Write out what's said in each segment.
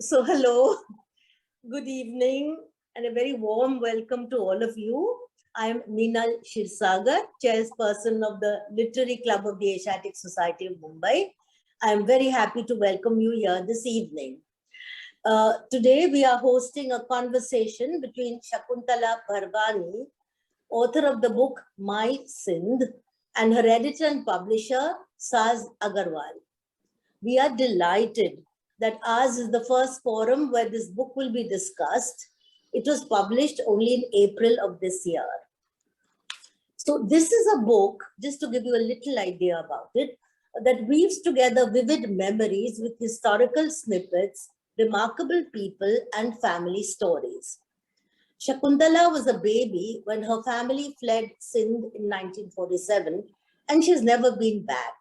So, hello, good evening, and a very warm welcome to all of you. I am Meenal Shirsagar, chairperson of the Literary Club of the Asiatic Society of Mumbai. I am very happy to welcome you here this evening. Today, we are hosting a conversation between Shakuntala Bharwani, author of the book My Sindh, and her editor and publisher, Saz Agarwal. We are delighted that ours is the first forum where this book will be discussed. It was published only in April of this year. So this is a book, just to give you a little idea about it, that weaves together vivid memories with historical snippets, remarkable people, and family stories. Shakuntala was a baby when her family fled Sindh in 1947, and she's never been back.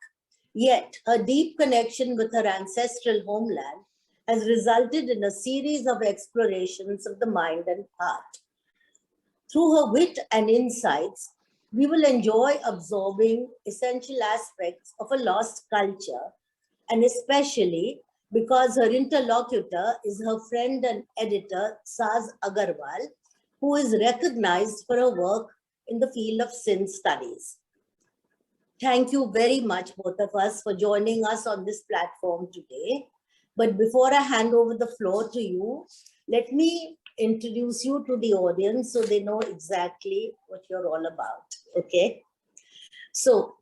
Yet, her deep connection with her ancestral homeland has resulted in a series of explorations of the mind and heart. Through her wit and insights, we will enjoy absorbing essential aspects of a lost culture, and especially because her interlocutor is her friend and editor, Saz Agarwal, who is recognized for her work in the field of Sindh studies. Thank you very much, both of us, for joining us on this platform today. But before I hand over the floor to you, let me introduce you to the audience so they know exactly what you're all about, okay? So,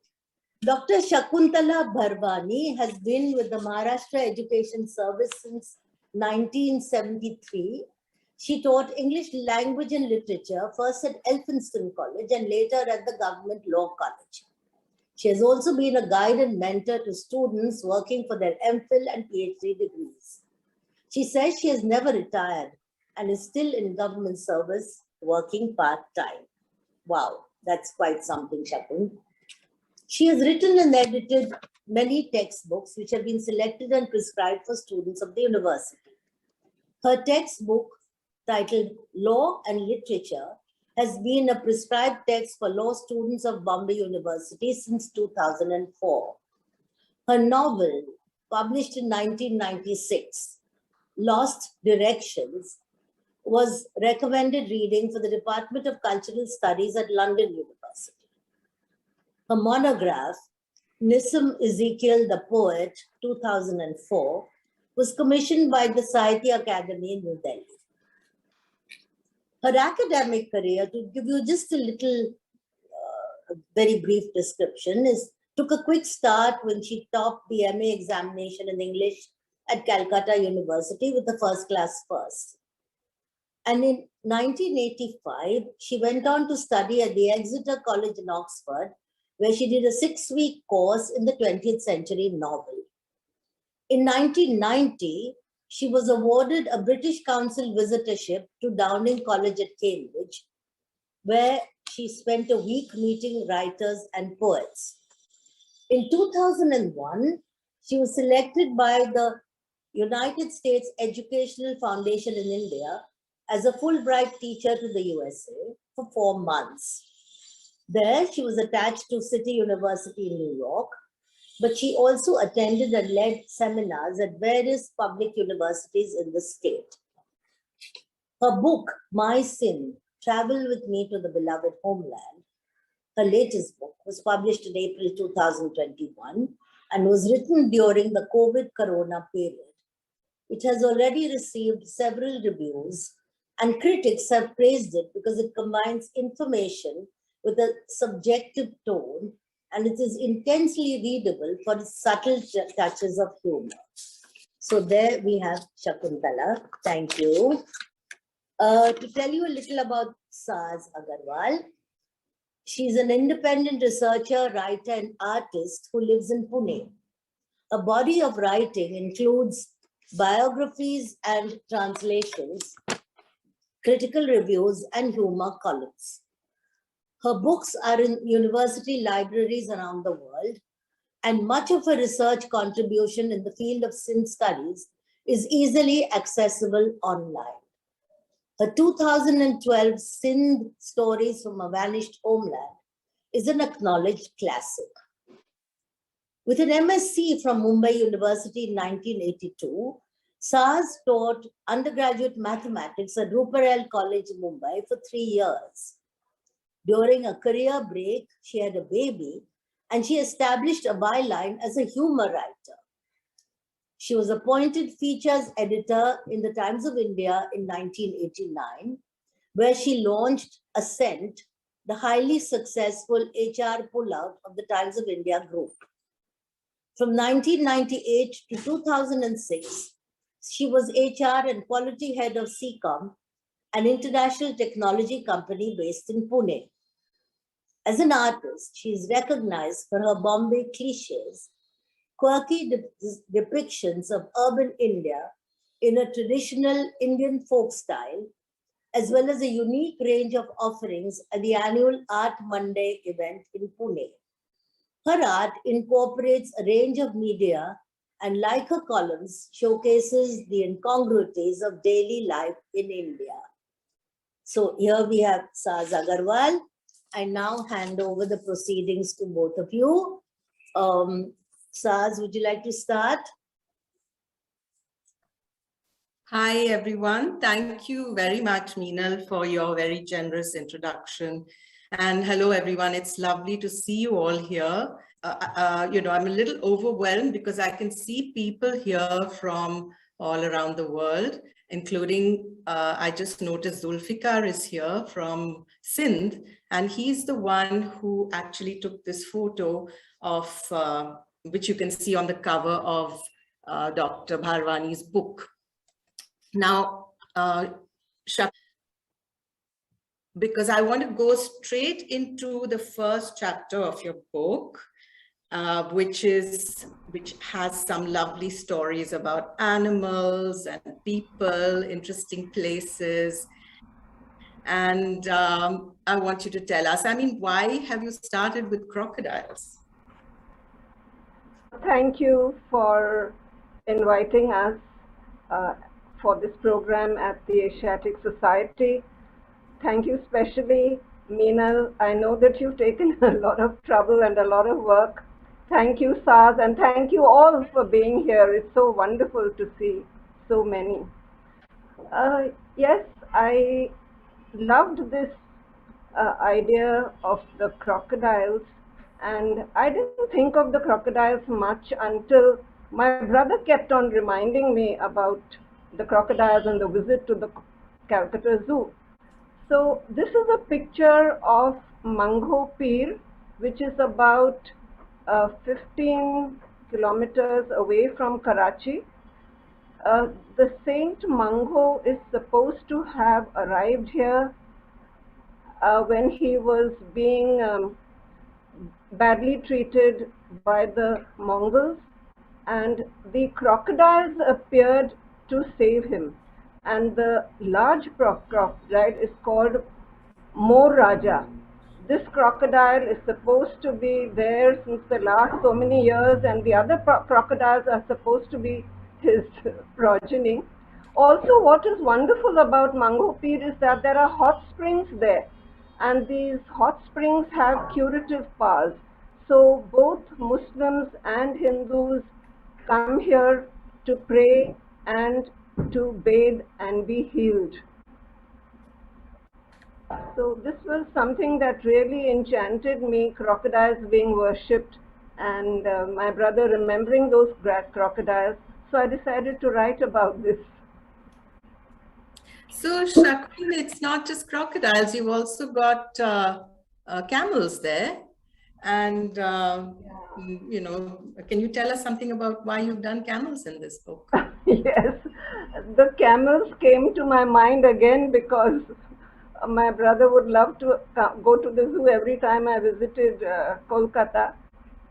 Dr. Shakuntala Bharwani has been with the Maharashtra Education Service since 1973. She taught English language and literature, first at Elphinstone College and later at the Government Law College. She has also been a guide and mentor to students working for their MPhil and PhD degrees. She says she has never retired and is still in government service working part-time. Wow, that's quite something, Shakun. She has written and edited many textbooks which have been selected and prescribed for students of the university. Her textbook, titled Law and Literature, has been a prescribed text for law students of Bombay University since 2004. Her novel, published in 1996, Lost Directions, was recommended reading for the Department of Cultural Studies at London University. Her monograph, Nissim Ezekiel the Poet, 2004, was commissioned by the Sahitya Academy in New Delhi. Her academic career, to give you just a little, very brief description, took a quick start when she topped the MA examination in English at Calcutta University with the first class first. And in 1985, she went on to study at the Exeter College in Oxford, where she did a 6-week course in the 20th century novel. In 1990, she was awarded a British Council visitorship to Downing College at Cambridge, where she spent a week meeting writers and poets. In 2001, she was selected by the United States Educational Foundation in India as a Fulbright teacher to the USA for 4 months. There, she was attached to City University in New York, but she also attended and led seminars at various public universities in the state. Her book, My Sindh, Travel with Me to the Beloved Homeland, her latest book, was published in April 2021 and was written during the COVID corona period. It has already received several reviews, and critics have praised it because it combines information with a subjective tone, and it is intensely readable for its subtle touches of humor. So there we have Shakuntala. Thank you. To tell you a little about Saz Agarwal, she's an independent researcher, writer, and artist who lives in Pune. Her body of writing includes biographies and translations, critical reviews, and humor columns. Her books are in university libraries around the world, and much of her research contribution in the field of Sindh studies is easily accessible online. Her 2012 Sindh Stories from a Vanished Homeland is an acknowledged classic. With an MSc from Mumbai University in 1982, Saz taught undergraduate mathematics at Ruparel College, Mumbai for 3 years. During a career break, she had a baby and she established a byline as a humor writer. She was appointed features editor in the Times of India in 1989, where she launched Ascent, the highly successful HR pullout of the Times of India group. From 1998 to 2006, she was HR and quality head of CCOM, an international technology company based in Pune. As an artist, she is recognized for her Bombay cliches, quirky depictions of urban India in a traditional Indian folk style, as well as a unique range of offerings at the annual Art Monday event in Pune. Her art incorporates a range of media and, like her columns, showcases the incongruities of daily life in India. So here we have Saz Agarwal. I now hand over the proceedings to both of you. Saz, would you like to start? Hi, everyone. Thank you very much, Meenal, for your very generous introduction. And hello, everyone. It's lovely to see you all here. I'm a little overwhelmed because I can see people here from all around the world, including, I just noticed Zulfikar is here from Sindh, and he's the one who actually took this photo of, which you can see on the cover of Dr. Bharwani's book. Now, because I want to go straight into the first chapter of your book, which has some lovely stories about animals and people, interesting places. And I want you to tell us, why have you started with crocodiles? Thank you for inviting us for this program at the Asiatic Society. Thank you especially, Meenal. I know that you've taken a lot of trouble and a lot of work. Thank you, Saz, and thank you all for being here. It's so wonderful to see so many. Yes, I loved this idea of the crocodiles, and I didn't think of the crocodiles much until my brother kept on reminding me about the crocodiles and the visit to the Calcutta Zoo. So this is a picture of Mangho Pir, which is about 15 kilometers away from Karachi. The Saint Mangho is supposed to have arrived here when he was being badly treated by the Mongols, and the crocodiles appeared to save him. And the large crocodile is called Mor Raja. This crocodile is supposed to be there since the last so many years, and the other crocodiles are supposed to be his progeny. Also, what is wonderful about Mangho Pir is that there are hot springs there, and these hot springs have curative powers. So both Muslims and Hindus come here to pray and to bathe and be healed. So this was something that really enchanted me, crocodiles being worshipped, and my brother remembering those crocodiles. So I decided to write about this. So Shakti, it's not just crocodiles, you've also got camels there. And, can you tell us something about why you've done camels in this book? Yes, the camels came to my mind again because my brother would love to go to the zoo every time I visited Kolkata.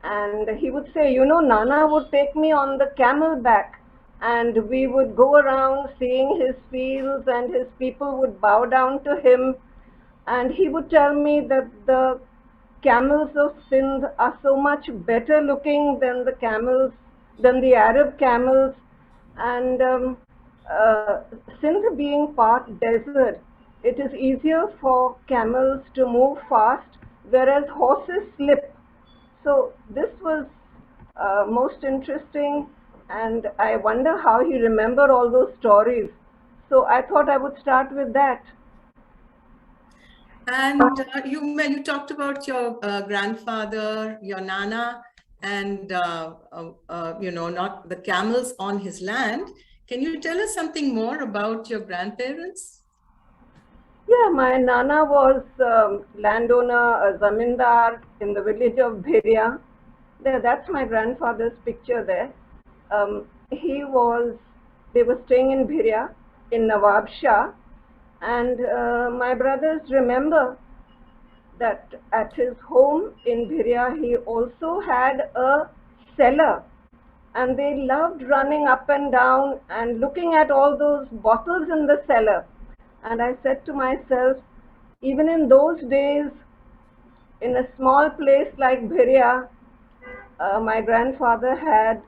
And he would say, Nana would take me on the camel back, and we would go around seeing his fields, and his people would bow down to him. And he would tell me that the camels of Sindh are so much better looking than the Arab camels. And Sindh being part desert, it is easier for camels to move fast, whereas horses slip. So this was most interesting, and I wonder how he remembered all those stories. So I thought I would start with that. And when you talked about your grandfather, your Nana, and not the camels on his land, can you tell us something more about your grandparents? Yeah, my Nana was landowner, a zamindar in the village of Bhiria. That's my grandfather's picture there. They were staying in Bhiria in Nawab Shah, and my brothers remember that at his home in Bhiria, he also had a cellar, and they loved running up and down and looking at all those bottles in the cellar. And I said to myself, even in those days, in a small place like Bhiria, my grandfather had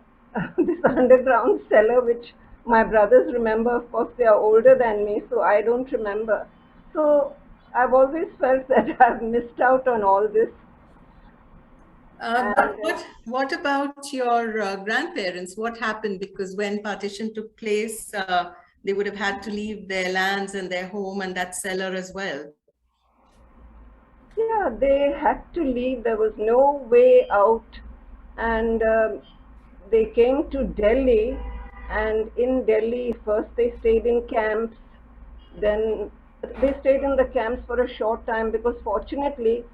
this underground cellar, which my brothers remember. Of course, they are older than me, so I don't remember. So I've always felt that I've missed out on all this. But what about your grandparents? What happened? Because when partition took place, they would have had to leave their lands and their home and that cellar as well. Yeah, they had to leave. There was no way out. And they came to Delhi. And in Delhi, first they stayed in camps. Then they stayed in the camps for a short time because fortunately,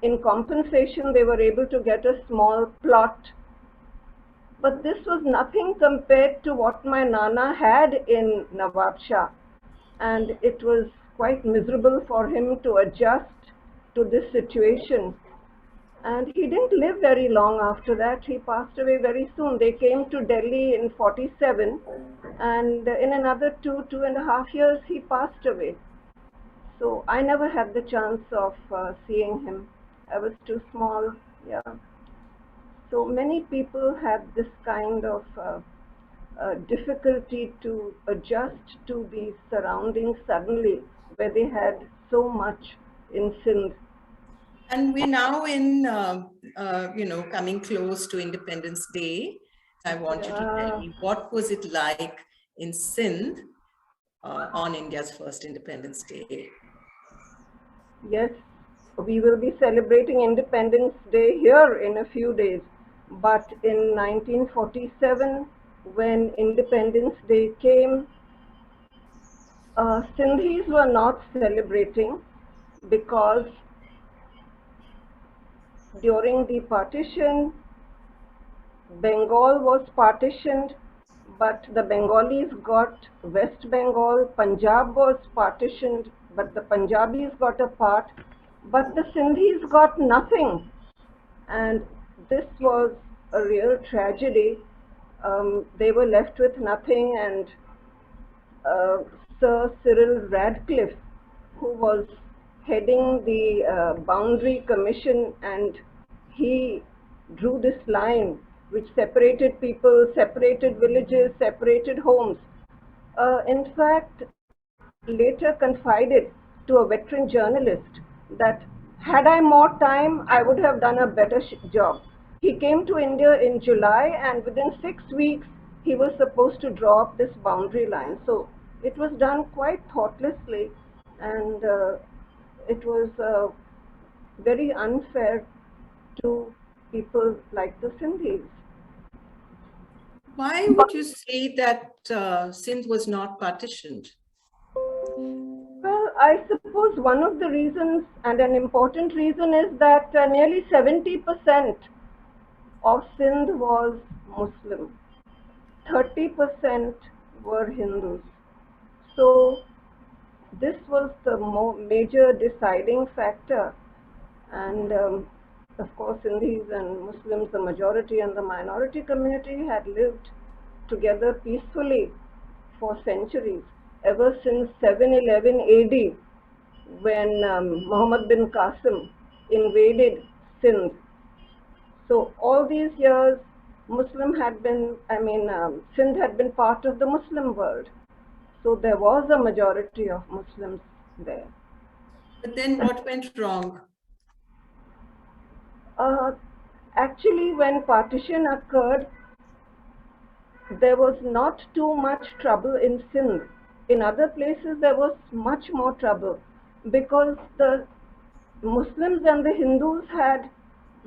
in compensation, they were able to get a small plot. But this was nothing compared to what my Nana had in Nawab Shah. And it was quite miserable for him to adjust to this situation. And he didn't live very long after that. He passed away very soon. They came to Delhi in 47, and in another 2.5 years, he passed away. So I never had the chance of seeing him. I was too small. Yeah. So many people have this kind of difficulty to adjust to the surroundings suddenly, where they had so much in Sindh. And we're now in, coming close to Independence Day. I want you to tell me, what was it like in Sindh on India's first Independence Day? Yes, we will be celebrating Independence Day here in a few days. But in 1947, when Independence Day came, Sindhis were not celebrating because during the partition, Bengal was partitioned, but the Bengalis got West Bengal. Punjab was partitioned, but the Punjabis got a part. But the Sindhis got nothing. And this was a real tragedy. They were left with nothing, and Sir Cyril Radcliffe, who was heading the Boundary Commission, and he drew this line which separated people, separated villages, separated homes. In fact, later confided to a veteran journalist that had I more time, I would have done a better job. He came to India in July, and within 6 weeks, he was supposed to draw up this boundary line. So it was done quite thoughtlessly, and it was very unfair to people like the Sindhis. Why would you say that Sindh was not partitioned? Well, I suppose one of the reasons, and an important reason, is that nearly 70% of Sindh was Muslim. 30% were Hindus. So this was the major deciding factor. And of course, Sindhis and Muslims, the majority and the minority community, had lived together peacefully for centuries, ever since 711 AD, when Muhammad bin Qasim invaded Sindh. So all these years, Sindh had been part of the Muslim world. So there was a majority of Muslims there. But then what went wrong? Actually, when partition occurred, there was not too much trouble in Sindh. In other places, there was much more trouble because the Muslims and the Hindus had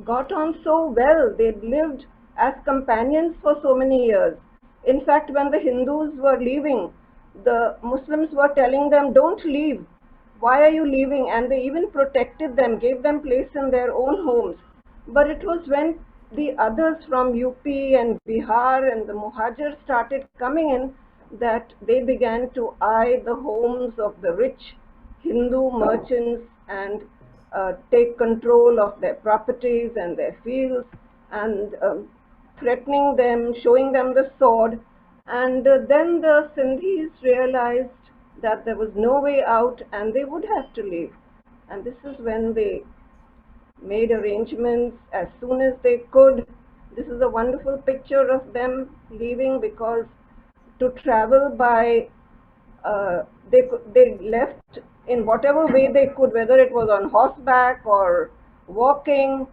got on so well. They'd lived as companions for so many years. In fact, when the Hindus were leaving, the Muslims were telling them, "Don't leave. Why are you leaving?" And they even protected them, gave them place in their own homes. But it was when the others from UP and Bihar and the Muhajirs started coming in that they began to eye the homes of the rich Hindu merchants and take control of their properties and their fields, and threatening them, showing them the sword. And then the Sindhis realized that there was no way out and they would have to leave. And this is when they made arrangements as soon as they could. This is a wonderful picture of them leaving, because to travel by they left in whatever way they could, whether it was on horseback or walking,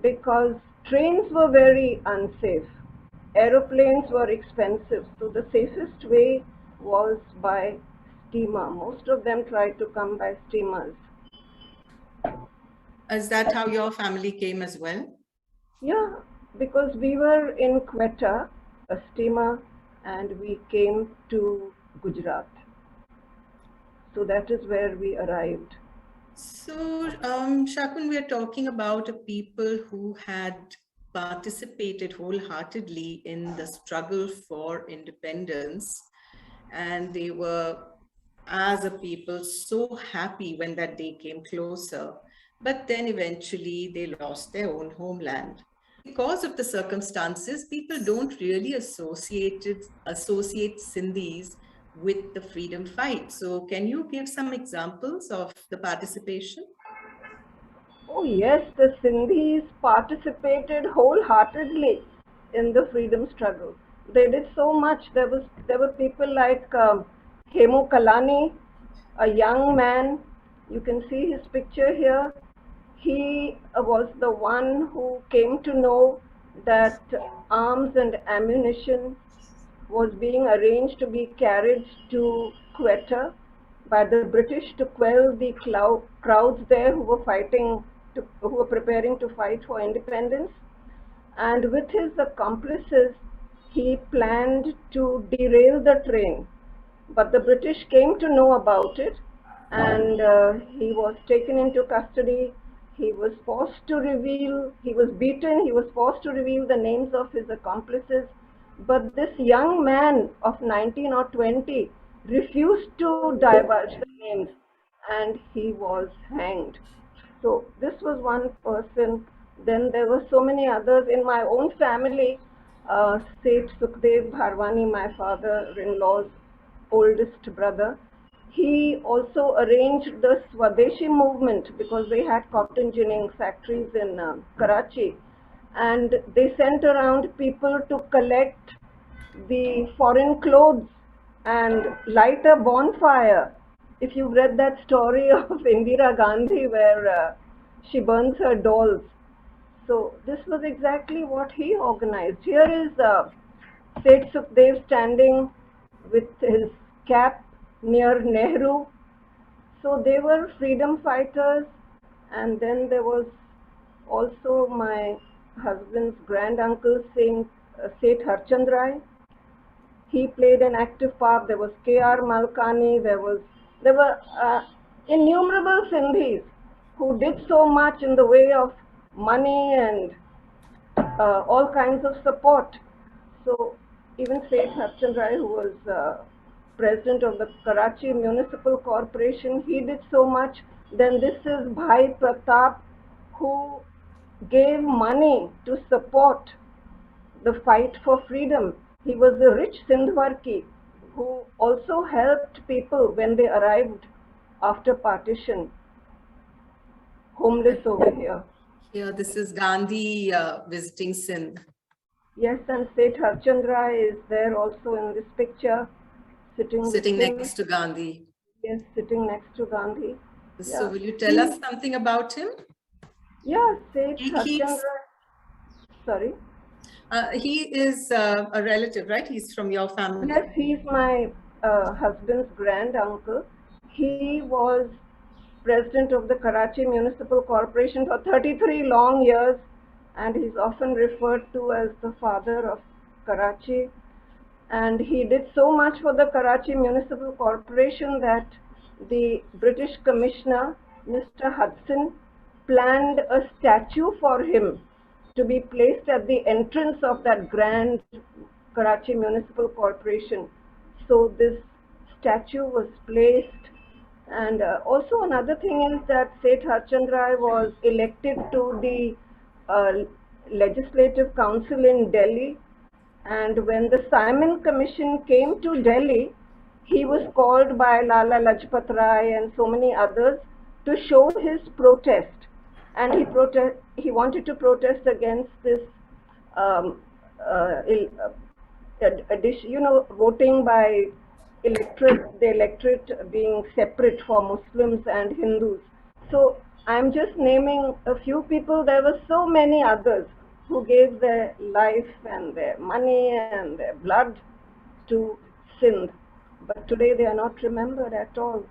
because trains were very unsafe. Aeroplanes were expensive, so the safest way was by steamer. Most of them tried to come by steamers. Is that how your family came as well? Yeah, because we were in Quetta, a steamer, and we came to Gujarat. So that is where we arrived. So, Shakun, we are talking about a people who had participated wholeheartedly in the struggle for independence, and they were, as a people, so happy when that day came closer. But then eventually they lost their own homeland. Because of the circumstances, people don't really associate Sindhis with the freedom fight. So can you give some examples of the participation? Oh yes, the Sindhis participated wholeheartedly in the freedom struggle. They did so much. There were people like Hemu Kalani, a young man. You can see his picture here. He was the one who came to know that arms and ammunition was being arranged to be carried to Quetta by the British to quell the crowds there who were preparing to fight for independence. And with his accomplices, he planned to derail the train. But the British came to know about it, and he was taken into custody. He was beaten, he was forced to reveal the names of his accomplices. But this young man of 19 or 20 refused to divulge the names, and he was hanged. So this was one person. Then there were so many others in my own family. Seth Sukhdev Bharwani, my father-in-law's oldest brother, he also arranged the Swadeshi movement because they had cotton ginning factories in Karachi, and they sent around people to collect the foreign clothes and light a bonfire. If you've read that story of Indira Gandhi where she burns her dolls. So this was exactly what he organized. Here is Seth Sukhdev standing with his cap near Nehru. So they were freedom fighters. And then there was also my husband's granduncle, Seth Harchand Rai. He played an active part. There was K.R. Malkani. There were innumerable Sindhis who did so much in the way of money and all kinds of support. So even Seth Harchand Rai, who was president of the Karachi Municipal Corporation, he did so much. Then this is Bhai Pratap, who gave money to support the fight for freedom. He was a rich Sindhwarki who also helped people when they arrived after partition, homeless over here. Here, this is Gandhi visiting Sindh. Yes, and Seth Harchand Rai is there also in this picture, sitting next to Gandhi. Yes, sitting next to Gandhi. So will you tell us something about him? Yeah, Seth Harchand Rai. Sorry? He is a relative, right? He's from your family. Yes, he's my husband's grand uncle. He was president of the Karachi Municipal Corporation for 33 long years, and he's often referred to as the father of Karachi. And he did so much for the Karachi Municipal Corporation that the British Commissioner, Mr. Hudson, planned a statue for him to be placed at the entrance of that grand Karachi Municipal Corporation. So this statue was placed. And also another thing is that Seth Harchandrai was elected to the Legislative Council in Delhi. And when the Simon Commission came to Delhi, he was called by Lala Lajpat Rai and so many others to show his protest. And he wanted to protest against this voting by the electorate being separate for Muslims and Hindus. So I'm just naming a few people. There were so many others who gave their life and their money and their blood to Sindh. But today they are not remembered at all.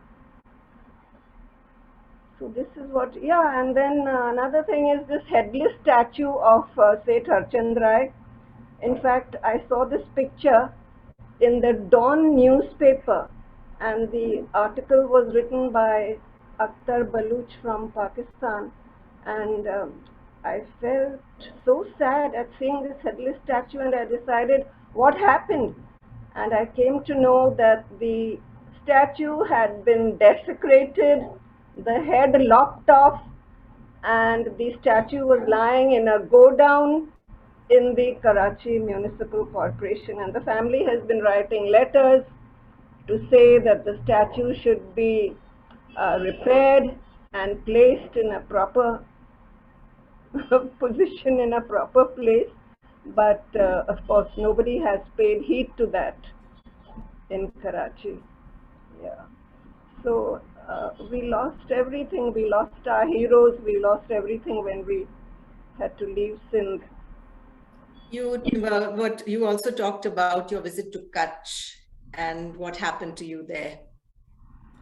So this is what, yeah, and then another thing is this headless statue of Seth Harchandrai. In fact, I saw this picture in the Dawn newspaper, and the article was written by Akhtar Baluch from Pakistan, and I felt so sad at seeing this headless statue, and I decided what happened. And I came to know that the statue had been desecrated, the head lopped off, and the statue was lying in a godown in the Karachi Municipal Corporation, and the family has been writing letters to say that the statue should be repaired and placed in a proper position, in a proper place. But of course nobody has paid heed to that in Karachi. Yeah. So we lost everything. We lost our heroes. We lost everything when we had to leave Sindh. What you also talked about your visit to Kutch and what happened to you there,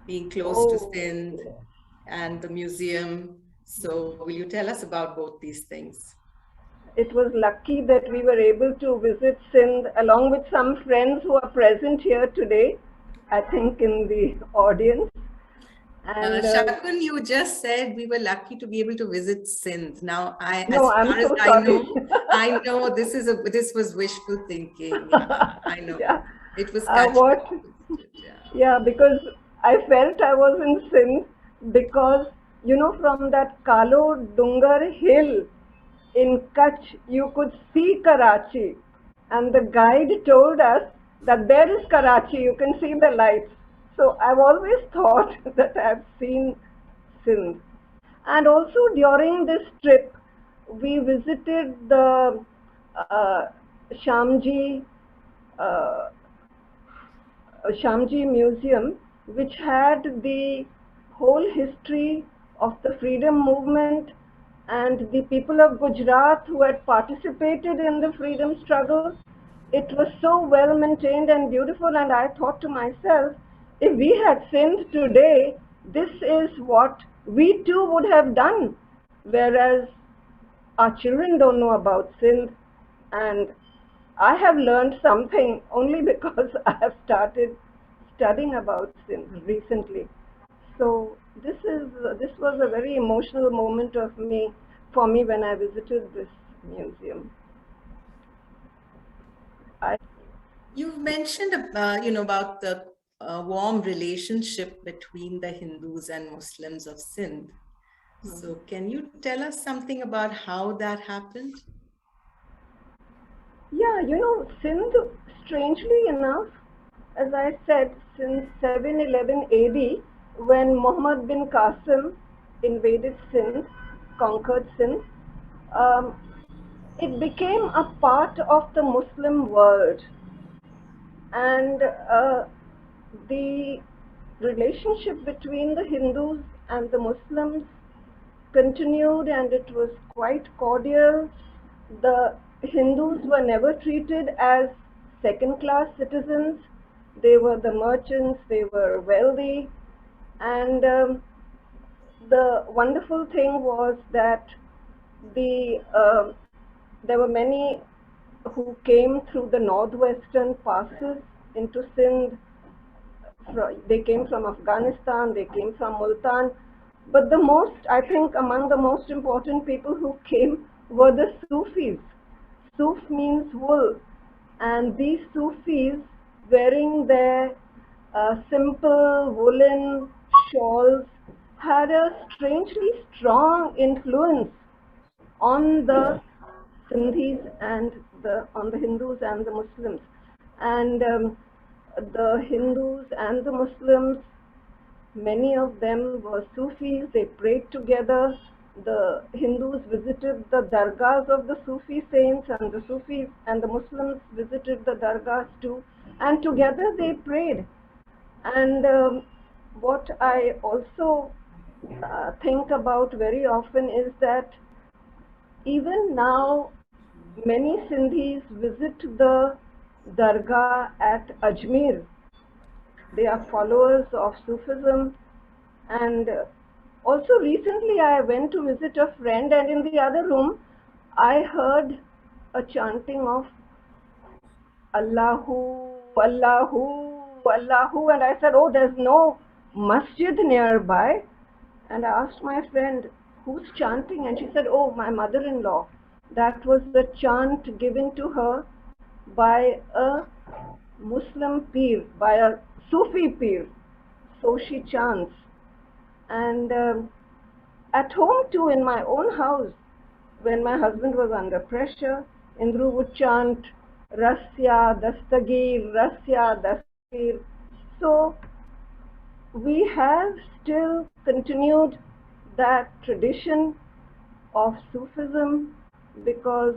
being close to Sindh and the museum. So will you tell us about both these things? It was lucky that we were able to visit Sindh along with some friends who are present here today, I think in the audience. And Shakun, you just said we were lucky to be able to visit Sindh. Now, I know this was wishful thinking. Yeah, I know. Yeah. It was because I felt I was in Sindh because, you know, from that Kalo Dungar hill in Kutch, you could see Karachi, and the guide told us that there is Karachi, you can see the lights. So I've always thought that I've seen Sindh. And also during this trip, we visited the Shamji Museum, which had the whole history of the freedom movement and the people of Gujarat who had participated in the freedom struggle. It was so well maintained and beautiful, and I thought to myself, if we had Sindh today, this is what we too would have done. Whereas our children don't know about Sindh, and I have learned something only because I have started studying about Sindh recently. So this was a very emotional moment for me when I visited this museum. You've mentioned about the warm relationship between the Hindus and Muslims of Sindh. So can you tell us something about how that happened? Yeah, Sindh, strangely enough, as I said, since 711 AD, when Muhammad bin Qasim invaded Sindh, conquered Sindh, it became a part of the Muslim world. And the relationship between the Hindus and the Muslims continued, and it was quite cordial. The Hindus were never treated as second-class citizens. They were the merchants, they were wealthy, and the wonderful thing was that there were many who came through the northwestern passes into Sindh. They came from Afghanistan, they came from Multan, but I think, among the most important people who came were the Sufis. Suf means wool, and these Sufis, wearing their simple woolen shawls, had a strangely strong influence on the Sindhis and on the Hindus and the Muslims. And the Hindus and the Muslims, many of them were Sufis. They prayed together. The Hindus visited the dargahs of the Sufi saints, and the Sufis and the Muslims visited the dargahs too. And together they prayed. And what I also think about very often is that even now many Sindhis visit the dargah at Ajmer. They are followers of Sufism. And also recently I went to visit a friend, and in the other room I heard a chanting of Allahu, Allahu, Allahu, and I said, oh, there's no masjid nearby. And I asked my friend, who's chanting? And she said, oh, my mother-in-law. That was the chant given to her by a Muslim peer, by a Sufi peer. So she chants. And at home too, in my own house, when my husband was under pressure, Indru would chant Rasya Dastagir, Rasya Dastagir. So we have still continued that tradition of Sufism because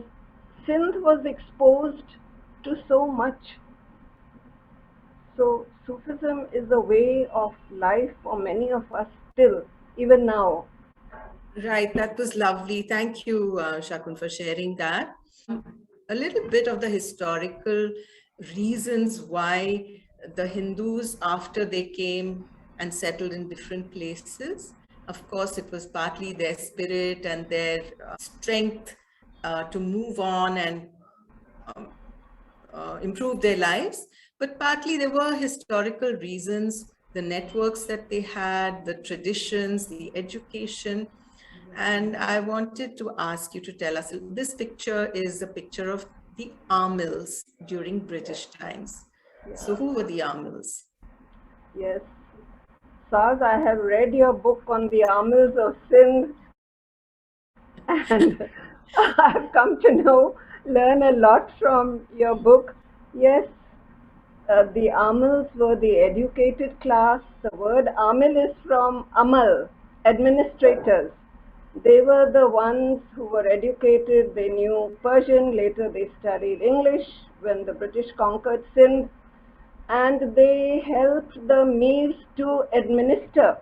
Sindh was exposed to so much. So Sufism is a way of life for many of us still, even now. Right, that was lovely. Thank you, Shakun, for sharing that. A little bit of the historical reasons why the Hindus, after they came and settled in different places, of course, it was partly their spirit and their strength to move on and improve their lives, but partly there were historical reasons, the networks that they had, the traditions, the education. And I wanted to ask you to tell us, this picture is a picture of the Amils during British times. Yeah. So who were the Amils? Yes. Saz, I have read your book on the Amils of Sindh, and I've come to learn a lot from your book. Yes, the Amils were the educated class. The word Amil is from Amal, administrators. They were the ones who were educated. They knew Persian. Later they studied English when the British conquered Sindh. And they helped the Mirs to administer.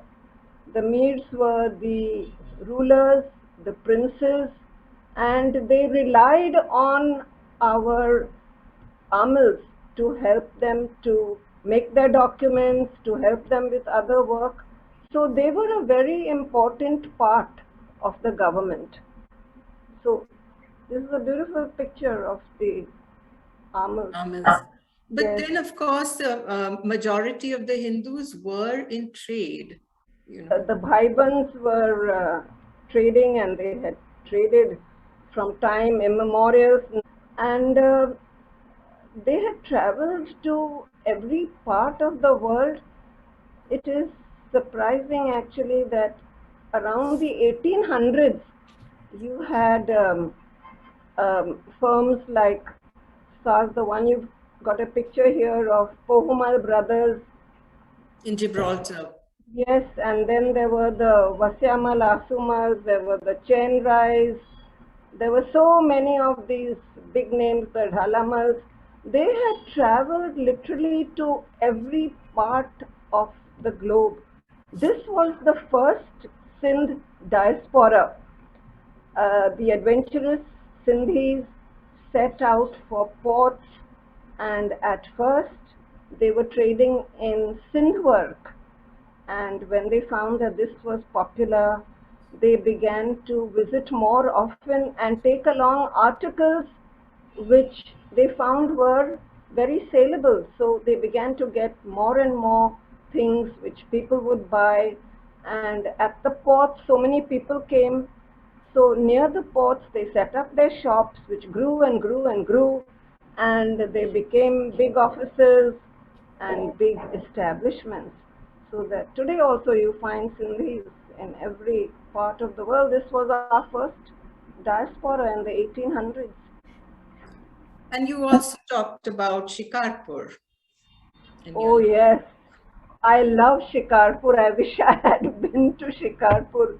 The Mirs were the rulers, the princes, and they relied on our Amils to help them to make their documents, to help them with other work. So they were a very important part of the government. So this is a beautiful picture of the Amils. But Yes. then, of course, the majority of the Hindus were in trade. You know. The Bhaibans were trading, and they had traded from time immemorial, and they had traveled to every part of the world. It is surprising actually that around the 1800s you had firms like Saz, the one you've got a picture here of Pohumal brothers in Gibraltar. Yes, and then there were the Vasyamal Asumas, there were the Chen Rais, there were so many of these big names, the Dhalamals. They had traveled literally to every part of the globe. This was the first Sindh diaspora. The adventurous Sindhis set out for ports, and at first they were trading in Sindh work. And when they found that this was popular, they began to visit more often and take along articles which they found were very saleable. So they began to get more and more things which people would buy. And at the port, so many people came. So near the ports, they set up their shops, which grew and grew and grew. And they became big offices and big establishments. So that today also you find Sindhis in every part of the world. This was our first diaspora in the 1800s. And you also talked about Shikarpur. Oh yes, I love Shikarpur. I wish I had been to Shikarpur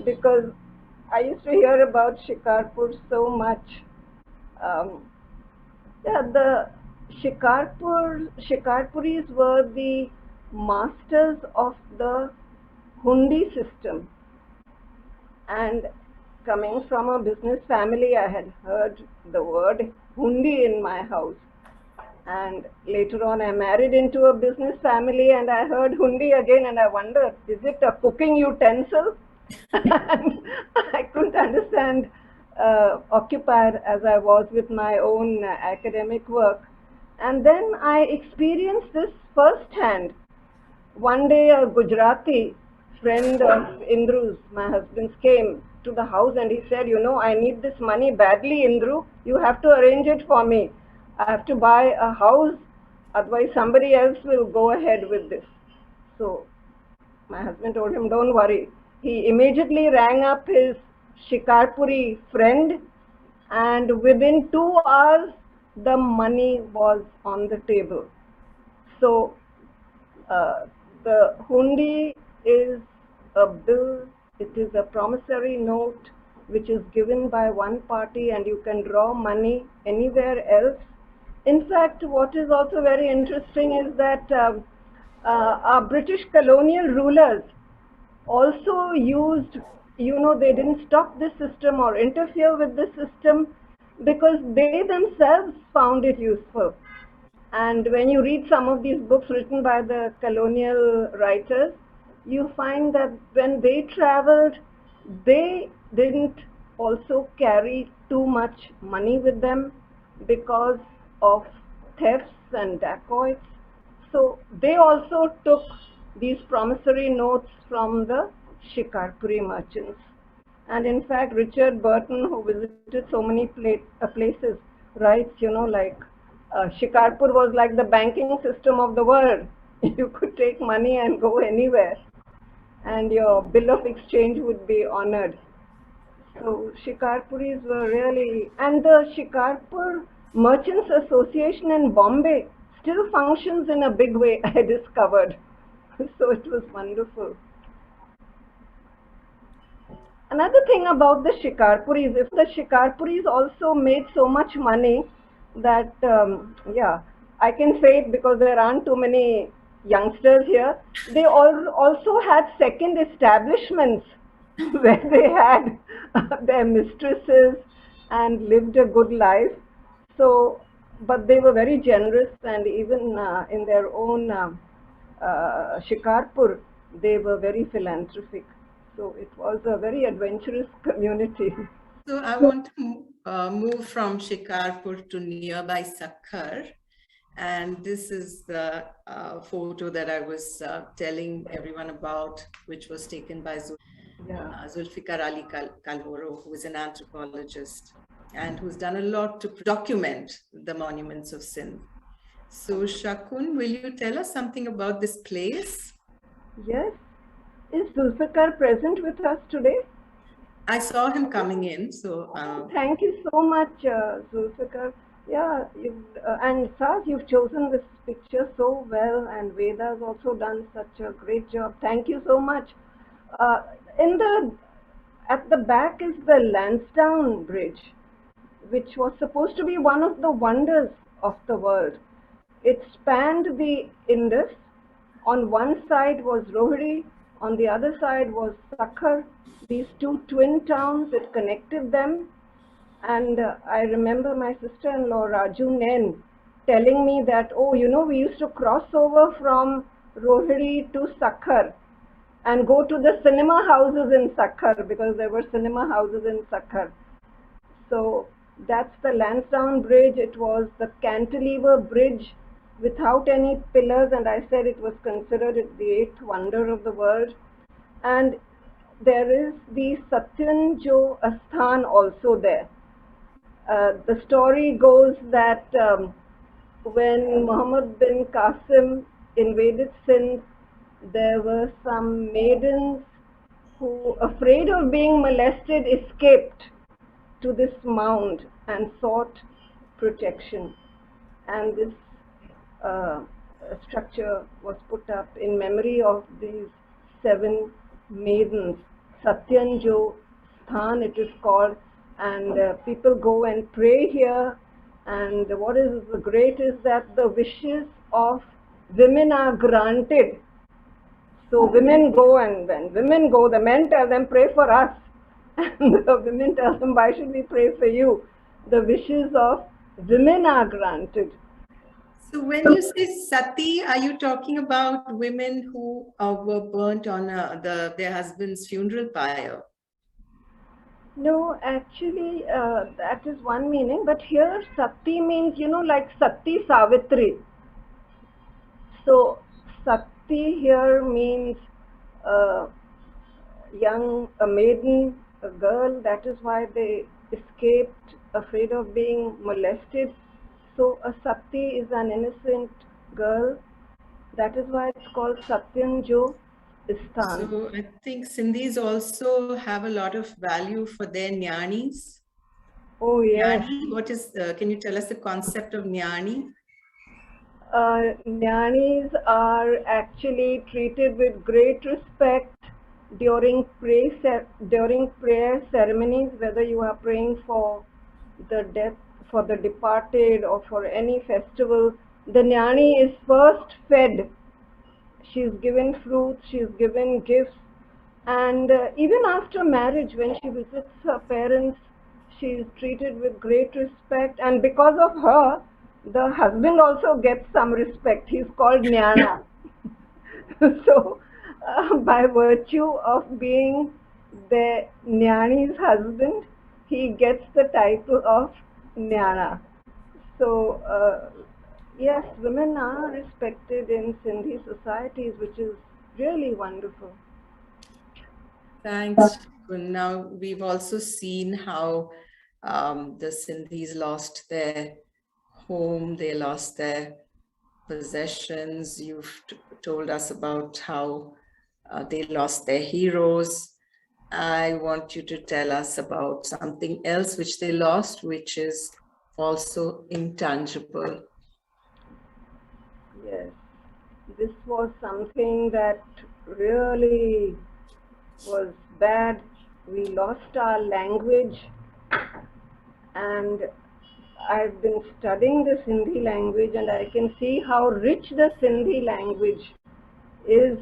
because I used to hear about Shikarpur so much. Yeah, the Shikarpuris were the masters of the hundi system. And coming from a business family, I had heard the word hundi in my house. And later on, I married into a business family and I heard hundi again and I wondered, is it a cooking utensil? And I couldn't understand, occupied as I was with my own academic work. And then I experienced this firsthand. One day a Gujarati friend of Indru's, my husband's, came to the house and he said, you know, I need this money badly, Indru. You have to arrange it for me. I have to buy a house, otherwise somebody else will go ahead with this. So my husband told him, don't worry. He immediately rang up his Shikarpuri friend and within 2 hours the money was on the table. So the hundi is a bill, it is a promissory note which is given by one party and you can draw money anywhere else. In fact, what is also very interesting is that our British colonial rulers also used, you know, they didn't stop this system or interfere with the system because they themselves found it useful. And when you read some of these books written by the colonial writers, you find that when they traveled, they didn't also carry too much money with them because of thefts and dacoits. So they also took these promissory notes from the Shikarpuri merchants. And in fact, Richard Burton, who visited so many places, writes, you know, like Shikarpur was like the banking system of the world. You could take money and go anywhere, and your bill of exchange would be honored. So Shikarpuris were really, and the Shikarpur Merchants Association in Bombay still functions in a big way, I discovered. So it was wonderful. Another thing about the Shikarpuris, if the Shikarpuris also made so much money that, yeah, I can say it because there aren't too many youngsters here. They also had second establishments where they had their mistresses and lived a good life. So, but they were very generous, and even in their own Shikarpur, they were very philanthropic. So it was a very adventurous community. So I want to move from Shikarpur to nearby Sakhar. And this is the photo that I was telling everyone about, which was taken by Zulfikar Ali Kalhoro, who is an anthropologist and who's done a lot to document the monuments of Sindh. So Shakun, will you tell us something about this place? Yes. Is Zulfikar present with us today? I saw him coming in. So thank you so much, Zulfikar. Yeah, and Saz, you've chosen this picture so well, and Veda's also done such a great job. Thank you so much. At the back is the Lansdowne Bridge, which was supposed to be one of the wonders of the world. It spanned the Indus. On one side was Rohri, on the other side was Sakhar. These two twin towns, it connected them. And I remember my sister-in-law, Raju Nen, telling me that, oh, you know, we used to cross over from Rohiri to Sakhar and go to the cinema houses in Sakhar, because there were cinema houses in Sakhar. So that's the Lansdowne Bridge. It was the cantilever bridge without any pillars, and I said it was considered the eighth wonder of the world. And there is the Satyanjo Asthan also there. The story goes that when Muhammad bin Qasim invaded Sindh, there were some maidens who, afraid of being molested, escaped to this mound and sought protection. And this structure was put up in memory of these 7 maidens. Satyanjo Sthan it is called, and people go and pray here. And what is great is that the wishes of women are granted. So women go, and when women go, the men tell them, pray for us. And the women tell them, why should we pray for you? The wishes of women are granted. So when you say sati, are you talking about women who were burnt on their husband's funeral pyre? No, actually, that is one meaning. But here, sati means, you know, like Sati Savitri. So sati here means a maiden, a girl. That is why they escaped, afraid of being molested. So a sati is an innocent girl. That is why it's called Satyanjo Sthan. So I think Sindhis also have a lot of value for their nyanis. Oh yes. Nyani, what is, can you tell us the concept of nyani? Nyanis are actually treated with great respect during prayer ceremonies, whether you are praying for the death, for the departed, or for any festival. The nyani is first fed. She is given fruits, she is given gifts, and even after marriage, when she visits her parents, she is treated with great respect, and because of her, the husband also gets some respect. He's called Nyana. So, by virtue of being the Nyani's husband, he gets the title of Nyana. So, yes, women are respected in Sindhi societies, which is really wonderful. Thanks. Now we've also seen how the Sindhis lost their home, they lost their possessions. You've told us about how they lost their heroes. I want you to tell us about something else which they lost, which is also intangible. Yes, this was something that really was bad. We lost our language, and I've been studying the Sindhi language, and I can see how rich the Sindhi language is.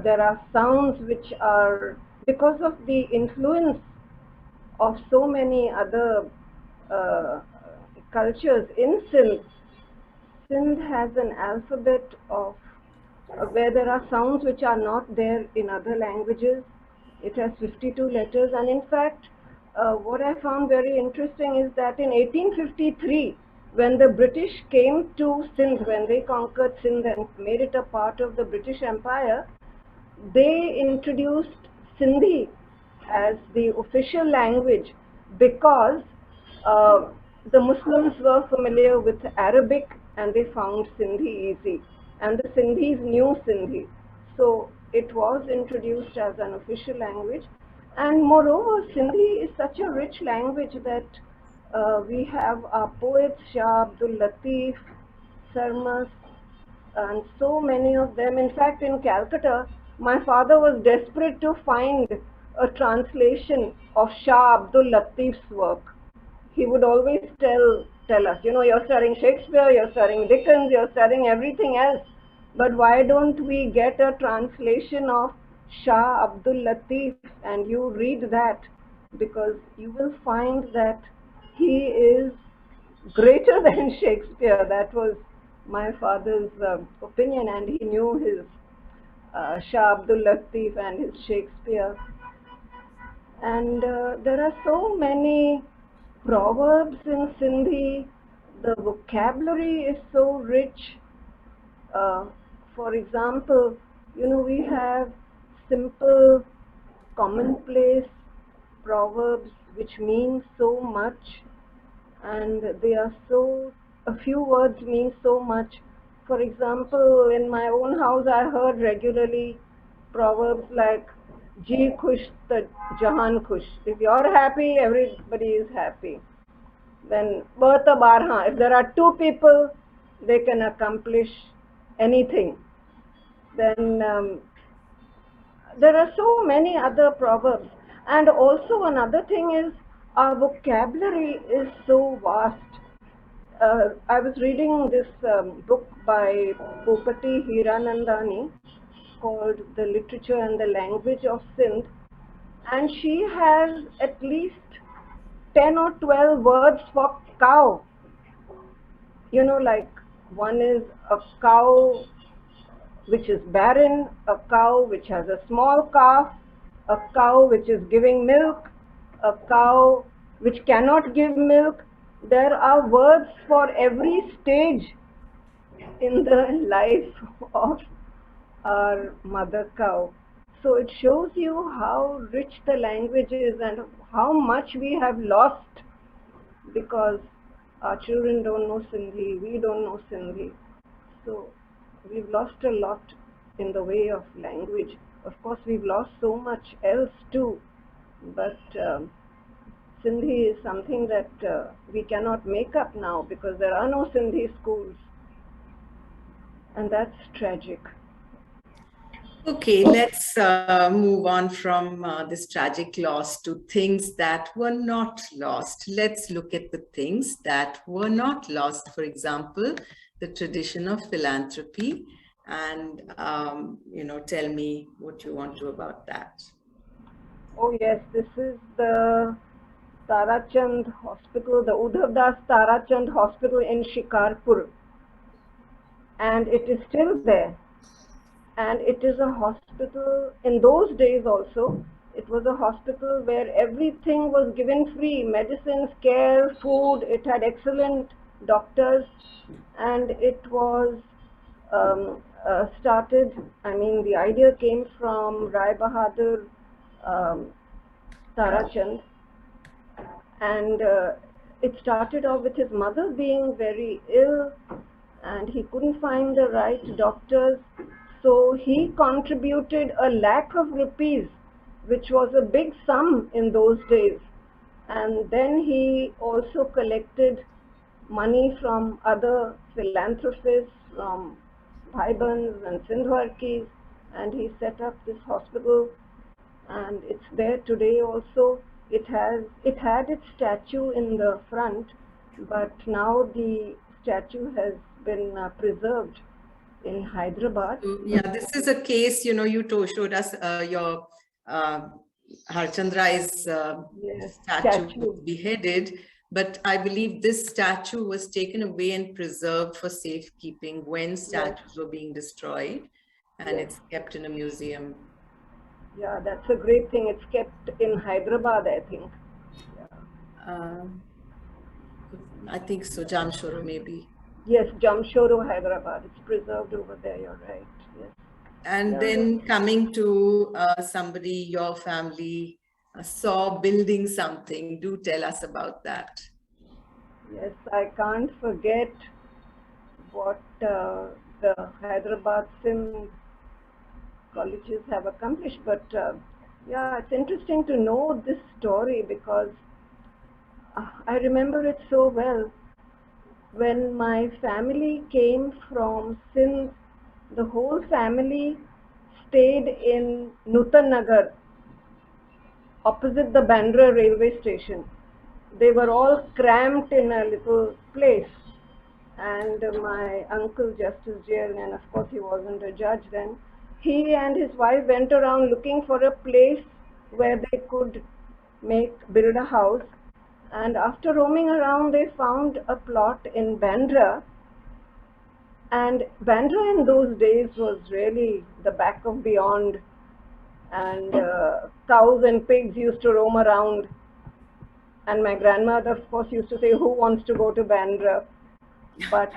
There are sounds which are, because of the influence of so many other cultures in Sindh. Sindh has an alphabet of where there are sounds which are not there in other languages. It has 52 letters, and in fact, what I found very interesting is that in 1853, when the British came to Sindh, when they conquered Sindh and made it a part of the British Empire, they introduced Sindhi as the official language because the Muslims were familiar with Arabic and they found Sindhi easy, and the Sindhis knew Sindhi. So it was introduced as an official language, and moreover, Sindhi is such a rich language that we have our poets, Shah Abdul Latif, Sarmas, and so many of them. In fact, in Calcutta, my father was desperate to find a translation of Shah Abdul Latif's work. He would always tell us, you know, you're studying Shakespeare, you're studying Dickens, you're studying everything else, but why don't we get a translation of Shah Abdul Latif and you read that? because you will find that he is greater than Shakespeare. That was my father's opinion, and he knew his Shah Abdul Latif and his Shakespeare. And there are so many proverbs in Sindhi. The vocabulary is so rich. Uh, for example, we have simple, commonplace proverbs which mean so much, and they are so, a few words mean so much. For example, in my own house, I heard regularly proverbs like Ji khush ta jahan khush. If you're happy, everybody is happy. Then Bertha Barha, if there are two people, they can accomplish anything. Then there are so many other proverbs. And also another thing is our vocabulary is so vast. I was reading this book by Bhupati Hiranandani called The Literature and the Language of Sindh, and she has at least 10 or 12 words for cow. Like one is a cow which is barren, a cow which has a small calf, a cow which is giving milk, a cow which cannot give milk. There are words for every stage in the life of our mother cow. So it shows you how rich the language is and how much we have lost because our children don't know Sindhi, we don't know Sindhi. So we've lost a lot in the way of language. Of course, we've lost so much else too, but Sindhi is something that we cannot make up now because there are no Sindhi schools, and that's tragic. Okay, let's move on from this tragic loss to things that were not lost. Let's look at the things that were not lost. For example, the tradition of philanthropy. And, tell me what you want to about that. Oh yes, this is the Tarachand Hospital, the Udhav Das Tarachand Hospital in Shikarpur. And it is still there. And it is a hospital, in those days also, it was a hospital where everything was given free, medicines, care, food. It had excellent doctors, and it was started, the idea came from Rai Bahadur Tarachand, and it started off with his mother being very ill, and he couldn't find the right doctors. So he contributed 1,00,000 rupees, which was a big sum in those days. And then he also collected money from other philanthropists, from Bhaibans and Sindhwarkis, and he set up this hospital, and it's there today also. It had its statue in the front, but now the statue has been preserved in Hyderabad. Yeah, this is a case, you showed us your Harchandra statue was beheaded, but I believe this statue was taken away and preserved for safekeeping when statues were being destroyed, and it's kept in a museum. Yeah, that's a great thing. It's kept in Hyderabad, I think. Yeah. I think so, Jamshoro maybe. Yes, Jamshoro, Hyderabad. It's preserved over there, you're right. Yes. And then coming to somebody your family saw building something, do tell us about that. Yes, I can't forget what the Hyderabad Sindh colleges have accomplished, but yeah, it's interesting to know this story because I remember it so well. When my family came from Sindh, the whole family stayed in Nutan Nagar, opposite the Bandra railway station. They were all cramped in a little place. And my uncle, Justice Jail, and of course he wasn't a judge then, he and his wife went around looking for a place where they could build a house. And after roaming around, they found a plot in Bandra. And Bandra in those days was really the back of beyond. And cows and pigs used to roam around. And my grandmother, of course, used to say, "Who wants to go to Bandra?" But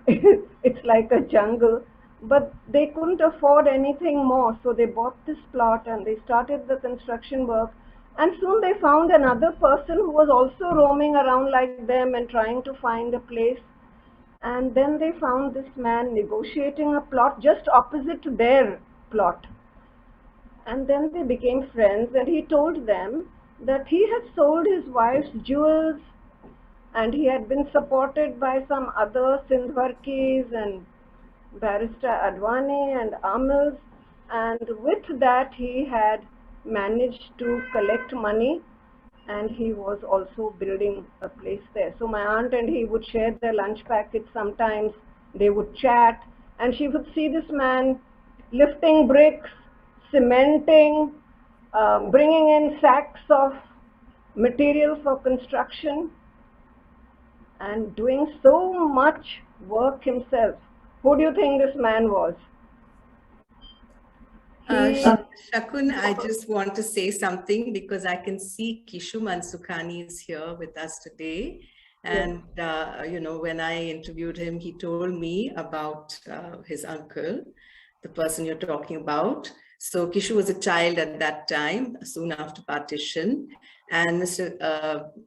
it's like a jungle. But they couldn't afford anything more, so they bought this plot and they started the construction work. And soon they found another person who was also roaming around like them and trying to find a place. And then they found this man negotiating a plot just opposite their plot. And then they became friends, and he told them that he had sold his wife's jewels, and he had been supported by some other Sindhvarkis and Barrister Advani and Amils, and with that he had managed to collect money, and he was also building a place there. So my aunt and he would share their lunch packets sometimes, they would chat, and she would see this man lifting bricks, cementing, bringing in sacks of material for construction, and doing so much work himself. Who do you think this man was? Shakun, I just want to say something because I can see Kishu Mansukhani is here with us today. And, you know, when I interviewed him, he told me about his uncle, the person you're talking about. So Kishu was a child at that time, soon after partition. And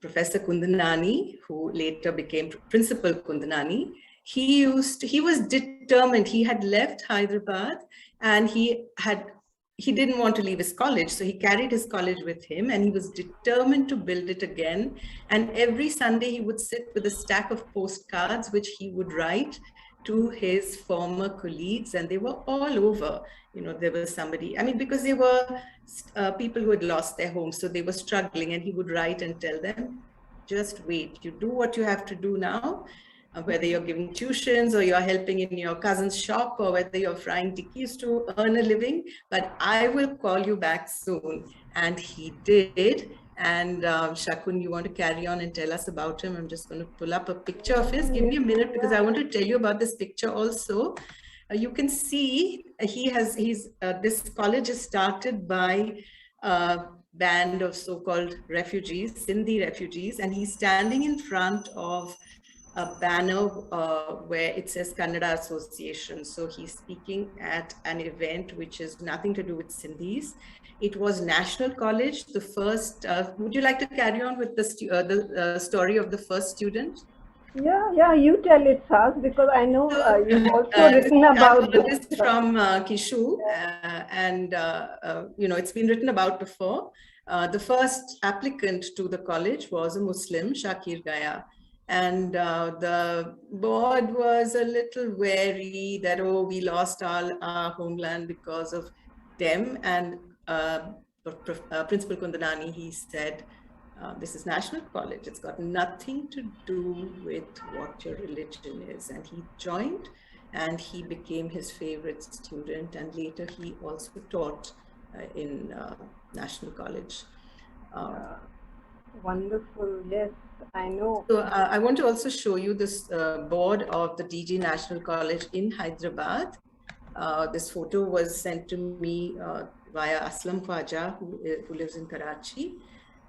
Professor Kundanani, who later became Principal Kundanani, he was determined. He had left Hyderabad and he didn't want to leave his college. So he carried his college with him and he was determined to build it again. And every Sunday he would sit with a stack of postcards, which he would write to his former colleagues, and they were all over. You know, there was somebody, I mean, because they were people who had lost their homes, so they were struggling, and he would write and tell them, just wait, you do what you have to do now, whether you're giving tuitions or you're helping in your cousin's shop or whether you're frying tikkis to earn a living, but I will call you back soon. And he did. And Shakun, you want to carry on and tell us about him? I'm just going to pull up a picture of his. Give me a minute because I want to tell you about this picture also. You can see this college is started by a band of so-called refugees, Sindhi refugees, and he's standing in front of a banner where it says Kannada Association. So he's speaking at an event which is nothing to do with Sindhis. It was National College, the first. Would you like to carry on with the story of the first student? Yeah, you tell it, Sas, because I know you've also written about this. This is from Kishu, and you know, it's been written about before. The first applicant to the college was a Muslim, Shakir Gaya. And the board was a little wary that, oh, we lost our homeland because of them. And Principal Kundanani, he said, this is National College. It's got nothing to do with what your religion is. And he joined and he became his favorite student. And later he also taught in National College. Wonderful, yes, I know. So I want to also show you this board of the DG National College in Hyderabad. This photo was sent to me via Aslam Khwaja, who lives in Karachi.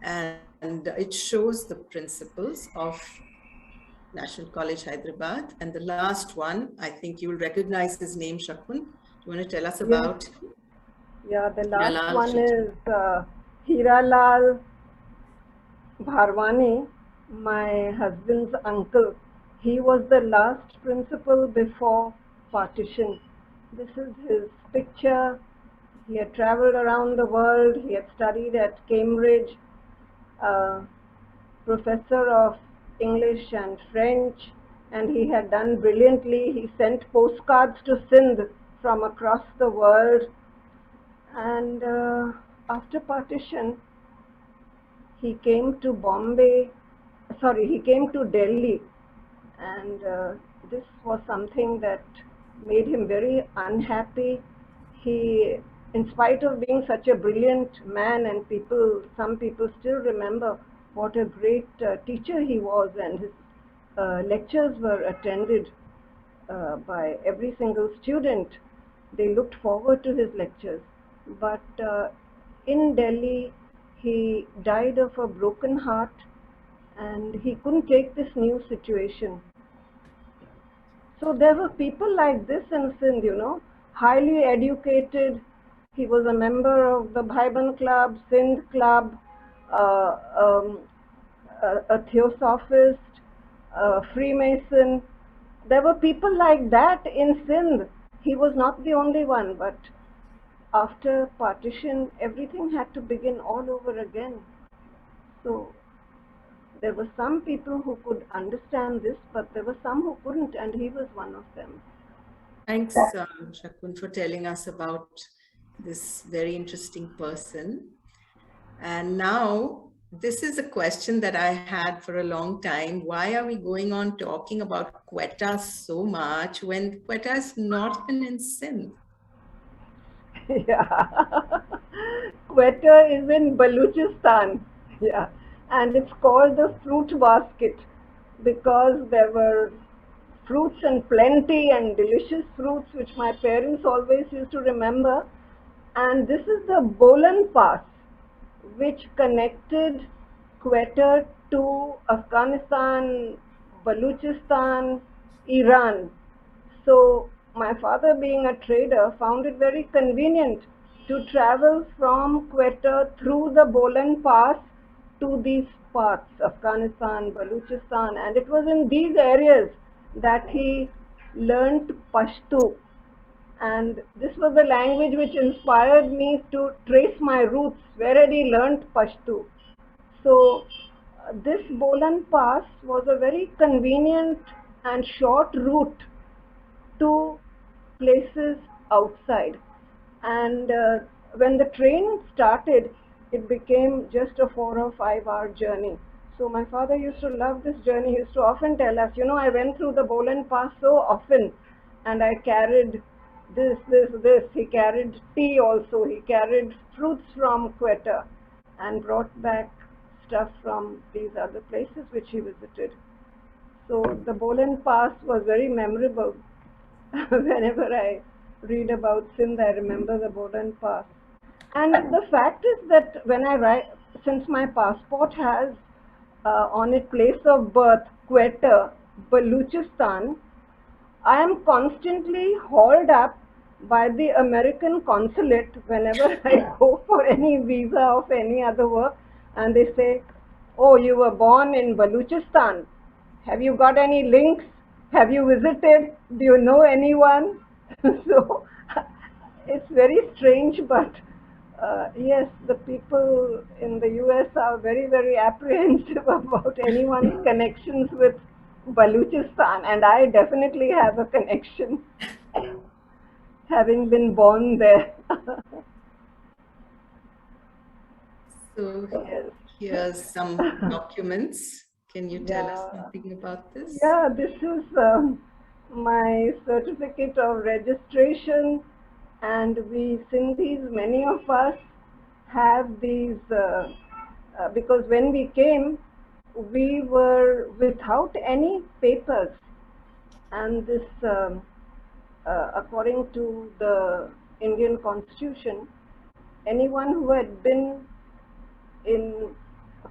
And it shows the principals of National College Hyderabad. And the last one, I think you will recognize his name, Shakun. You want to tell us about? Yeah, the last one is Hiralal Bharwani, my husband's uncle. He was the last principal before partition. This is his picture. He had traveled around the world. He had studied at Cambridge, professor of English and French, and he had done brilliantly. He sent postcards to Sindh from across the world. And after partition, he came to he came to Delhi, and this was something that made him very unhappy. He in spite of being such a brilliant man, and some people still remember what a great teacher he was, and his lectures were attended by every single student. They looked forward to his lectures. But in Delhi, he died of a broken heart, and he couldn't take this new situation. So there were people like this in Sindh, highly educated. He was a member of the Bhaiban Club, Sindh Club, uh, um, a Theosophist, a Freemason. There were people like that in Sindh. He was not the only one, but after partition, everything had to begin all over again. So there were some people who could understand this, but there were some who couldn't, and he was one of them. Thanks, Shakun, for telling us about this very interesting person. And now, this is a question that I had for a long time. Why are we going on talking about Quetta so much when Quetta is not even in Sindh? Yeah. Quetta is in Baluchistan. Yeah. And it's called the fruit basket because there were fruits in plenty and delicious fruits which my parents always used to remember. And this is the Bolan Pass, which connected Quetta to Afghanistan, Baluchistan, Iran. So my father, being a trader, found it very convenient to travel from Quetta through the Bolan Pass to these parts, Afghanistan, Baluchistan, and it was in these areas that he learnt Pashto. And this was the language which inspired me to trace my roots. Where had he learnt Pashto? So this Bolan Pass was a very convenient and short route to places outside. And when the train started, it became just a 4 or 5 hour journey. So my father used to love this journey. He used to often tell us, I went through the Bolan Pass so often, and I carried this. He carried tea also. He carried fruits from Quetta and brought back stuff from these other places which he visited. So the Bolan Pass was very memorable. Whenever I read about Sindh, I remember the Bolan Pass. And the fact is that when I write, since my passport has on it place of birth Quetta, Baluchistan, I am constantly hauled up by the American consulate whenever I go for any visa of any other work, and they say, "Oh, you were born in Baluchistan. Have you got any links? Have you visited? Do you know anyone?" So it's very strange, but yes, the people in the US are very, very apprehensive about anyone's connections with Baluchistan, and I definitely have a connection, having been born there. So Yes. here's some documents. Can you tell us Yeah. something about this? Yeah, this is my certificate of registration, and we Sindhis, many of us have these because when we came, we were without any papers, and this, according to the Indian Constitution, anyone who had been in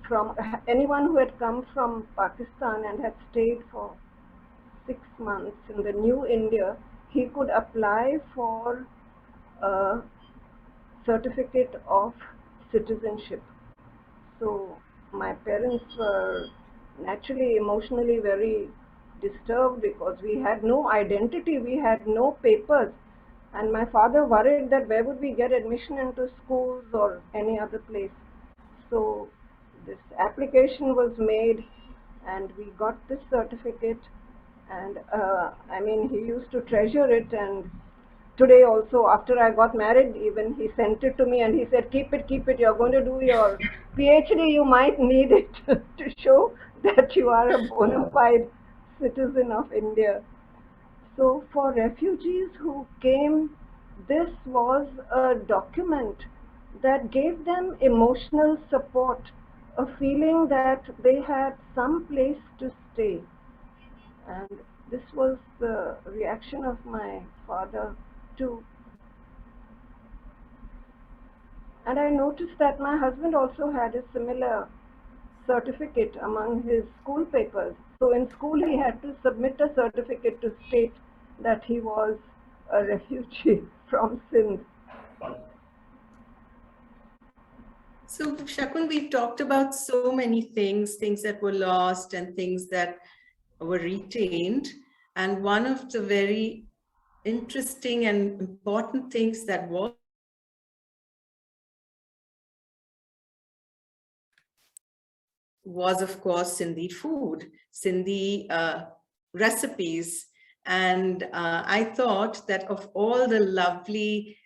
from anyone who had come from Pakistan and had stayed for 6 months in the new India, he could apply for a certificate of citizenship. So my parents were naturally emotionally very disturbed because we had no identity, we had no papers, and my father worried that where would we get admission into schools or any other place. So this application was made, and we got this certificate, and I mean, he used to treasure it, and today also, after I got married, even he sent it to me and he said, keep it, you're going to do your PhD, you might need it to show that you are a bona fide citizen of India. So for refugees who came this was a document that gave them emotional support, a feeling that they had some place to stay. And this was the reaction of my father too. And I noticed that my husband also had a similar certificate among his school papers. So in school he had to submit a certificate to state that he was a refugee from Sindh. So, Shakun, we've talked about so many things, things that were lost and things that were retained. And one of the very interesting and important things that was, of course, Sindhi food, Sindhi recipes. And I thought that of all the lovely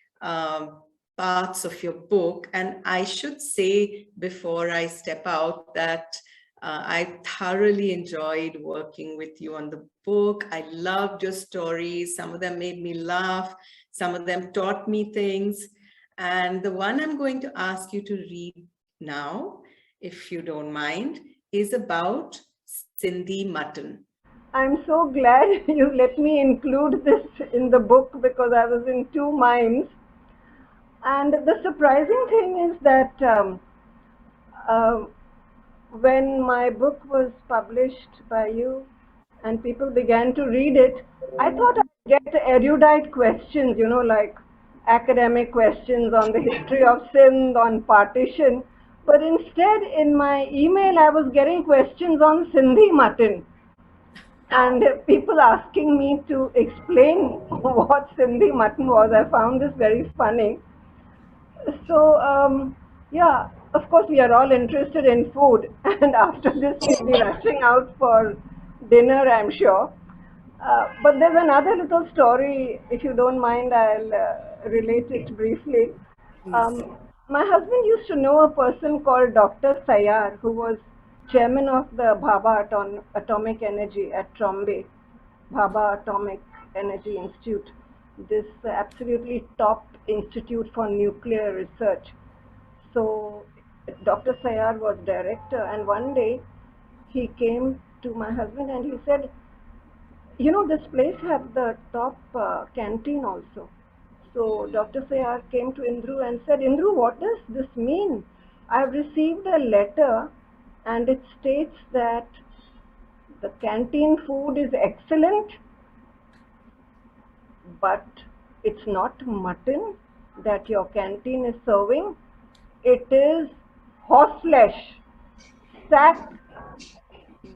parts of your book, and I should say before I step out that I thoroughly enjoyed working with you on the book. I loved your stories. Some of them made me laugh. Some of them taught me things. And the one I'm going to ask you to read now, if you don't mind, is about Sindhi mutton. I'm so glad you let me include this in the book because I was in two minds. And the surprising thing is that uh, when my book was published by you and people began to read it, I thought I'd get erudite questions, like academic questions on the history of Sindh, on partition. But instead, in my email, I was getting questions on Sindhi mutton. And people asking me to explain what Sindhi mutton was. I found this very funny. So, yeah, of course, we are all interested in food, and after this, we'll be rushing out for dinner, I'm sure. But there's another little story, if you don't mind, I'll relate it briefly. Um, my husband used to know a person called Dr. Sayar, who was chairman of the Bhabha Atomic Energy at Trombay, Bhabha Atomic Energy Institute, this absolutely top institute for nuclear research. So Dr. Sayar was director, and one day he came to my husband and he said, this place has the top canteen also. So Dr. Sayar came to Indru and said, Indru, what does this mean? I've received a letter and it states that the canteen food is excellent, but it's not mutton that your canteen is serving. It is horse flesh. Sack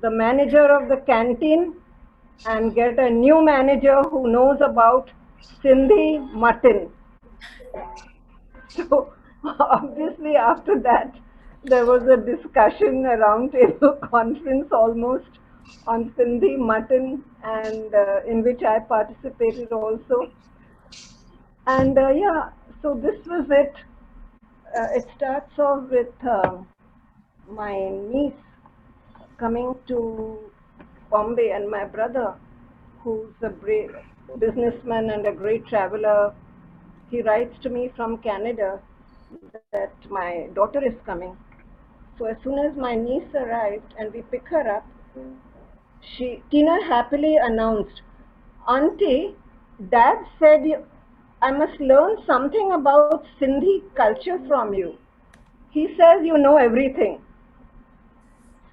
the manager of the canteen and get a new manager who knows about Sindhi mutton. So obviously after that there was a discussion, a round table conference almost on Sindhi mutton, and in which I participated also. And yeah, so this was it. It starts off with my niece coming to Bombay and my brother, who's a great businessman and a great traveler. He writes to me from Canada that my daughter is coming. So as soon as my niece arrived and we pick her up, Tina happily announced, Auntie, Dad said I must learn something about Sindhi culture from you. He says you know everything.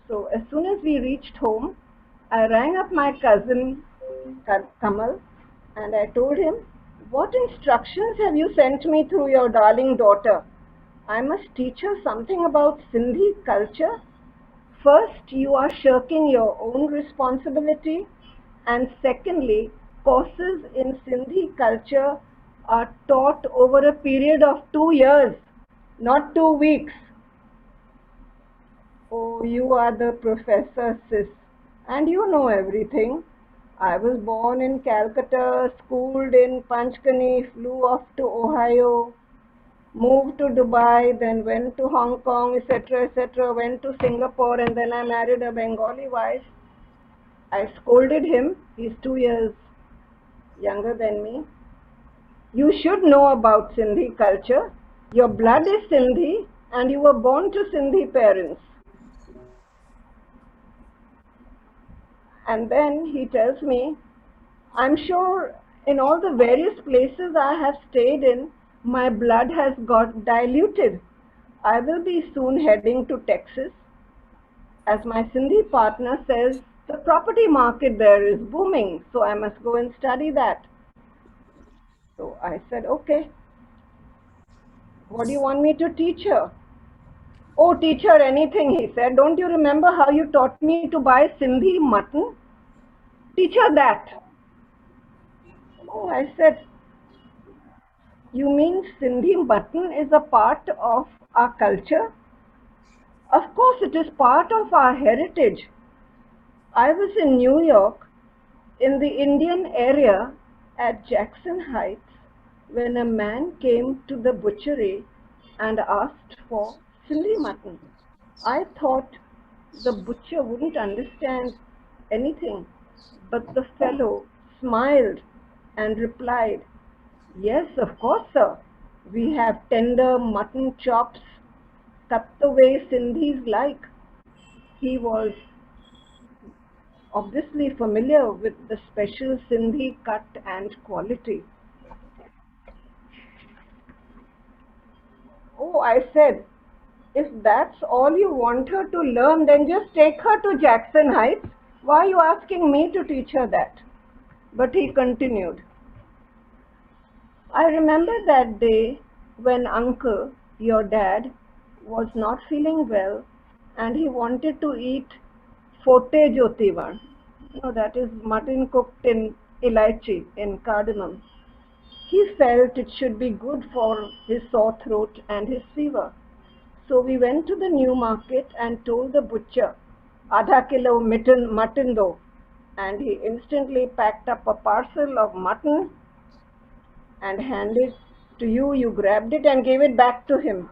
So as soon as we reached home, I rang up my cousin Kamal and I told him, what instructions have you sent me through your darling daughter? I must teach her something about Sindhi culture. First, you are shirking your own responsibility, and secondly, courses in Sindhi culture are taught over a period of 2 years, not 2 weeks. Oh, you are the professor, sis, and you know everything. I was born in Calcutta, schooled in Panchkani, flew off to Ohio, moved to Dubai, then went to Hong Kong, etc., went to Singapore, and then I married a Bengali wife. I scolded him. He's 2 years younger than me. You should know about Sindhi culture. Your blood is Sindhi and you were born to Sindhi parents. And then he tells me, I'm sure in all the various places I have stayed in, my blood has got diluted. I will be soon heading to Texas. As my Sindhi partner says, the property market there is booming, so I must go and study that. So I said, okay. What do you want me to teach her? Oh, teach her anything, he said. Don't you remember how you taught me to buy Sindhi mutton? Teach her that. Oh, I said, you mean Sindhi mutton is a part of our culture? Of course, it is part of our heritage. I was in New York, in the Indian area at Jackson Heights, when a man came to the butchery and asked for Sindhi mutton. I thought the butcher wouldn't understand anything, but the fellow smiled and replied, yes, of course, sir. We have tender mutton chops cut the way Sindhis like. He was obviously familiar with the special Sindhi cut and quality. Oh, I said, if that's all you want her to learn, then just take her to Jackson Heights. Why are you asking me to teach her that? But he continued, I remember that day when uncle, your dad, was not feeling well and he wanted to eat forte jotivan. No, that is mutton cooked in elaichi, in cardamom. He felt it should be good for his sore throat and his fever. So we went to the new market and told the butcher, "Adha kilo mutton do," and he instantly packed up a parcel of mutton and handed to you. You grabbed it and gave it back to him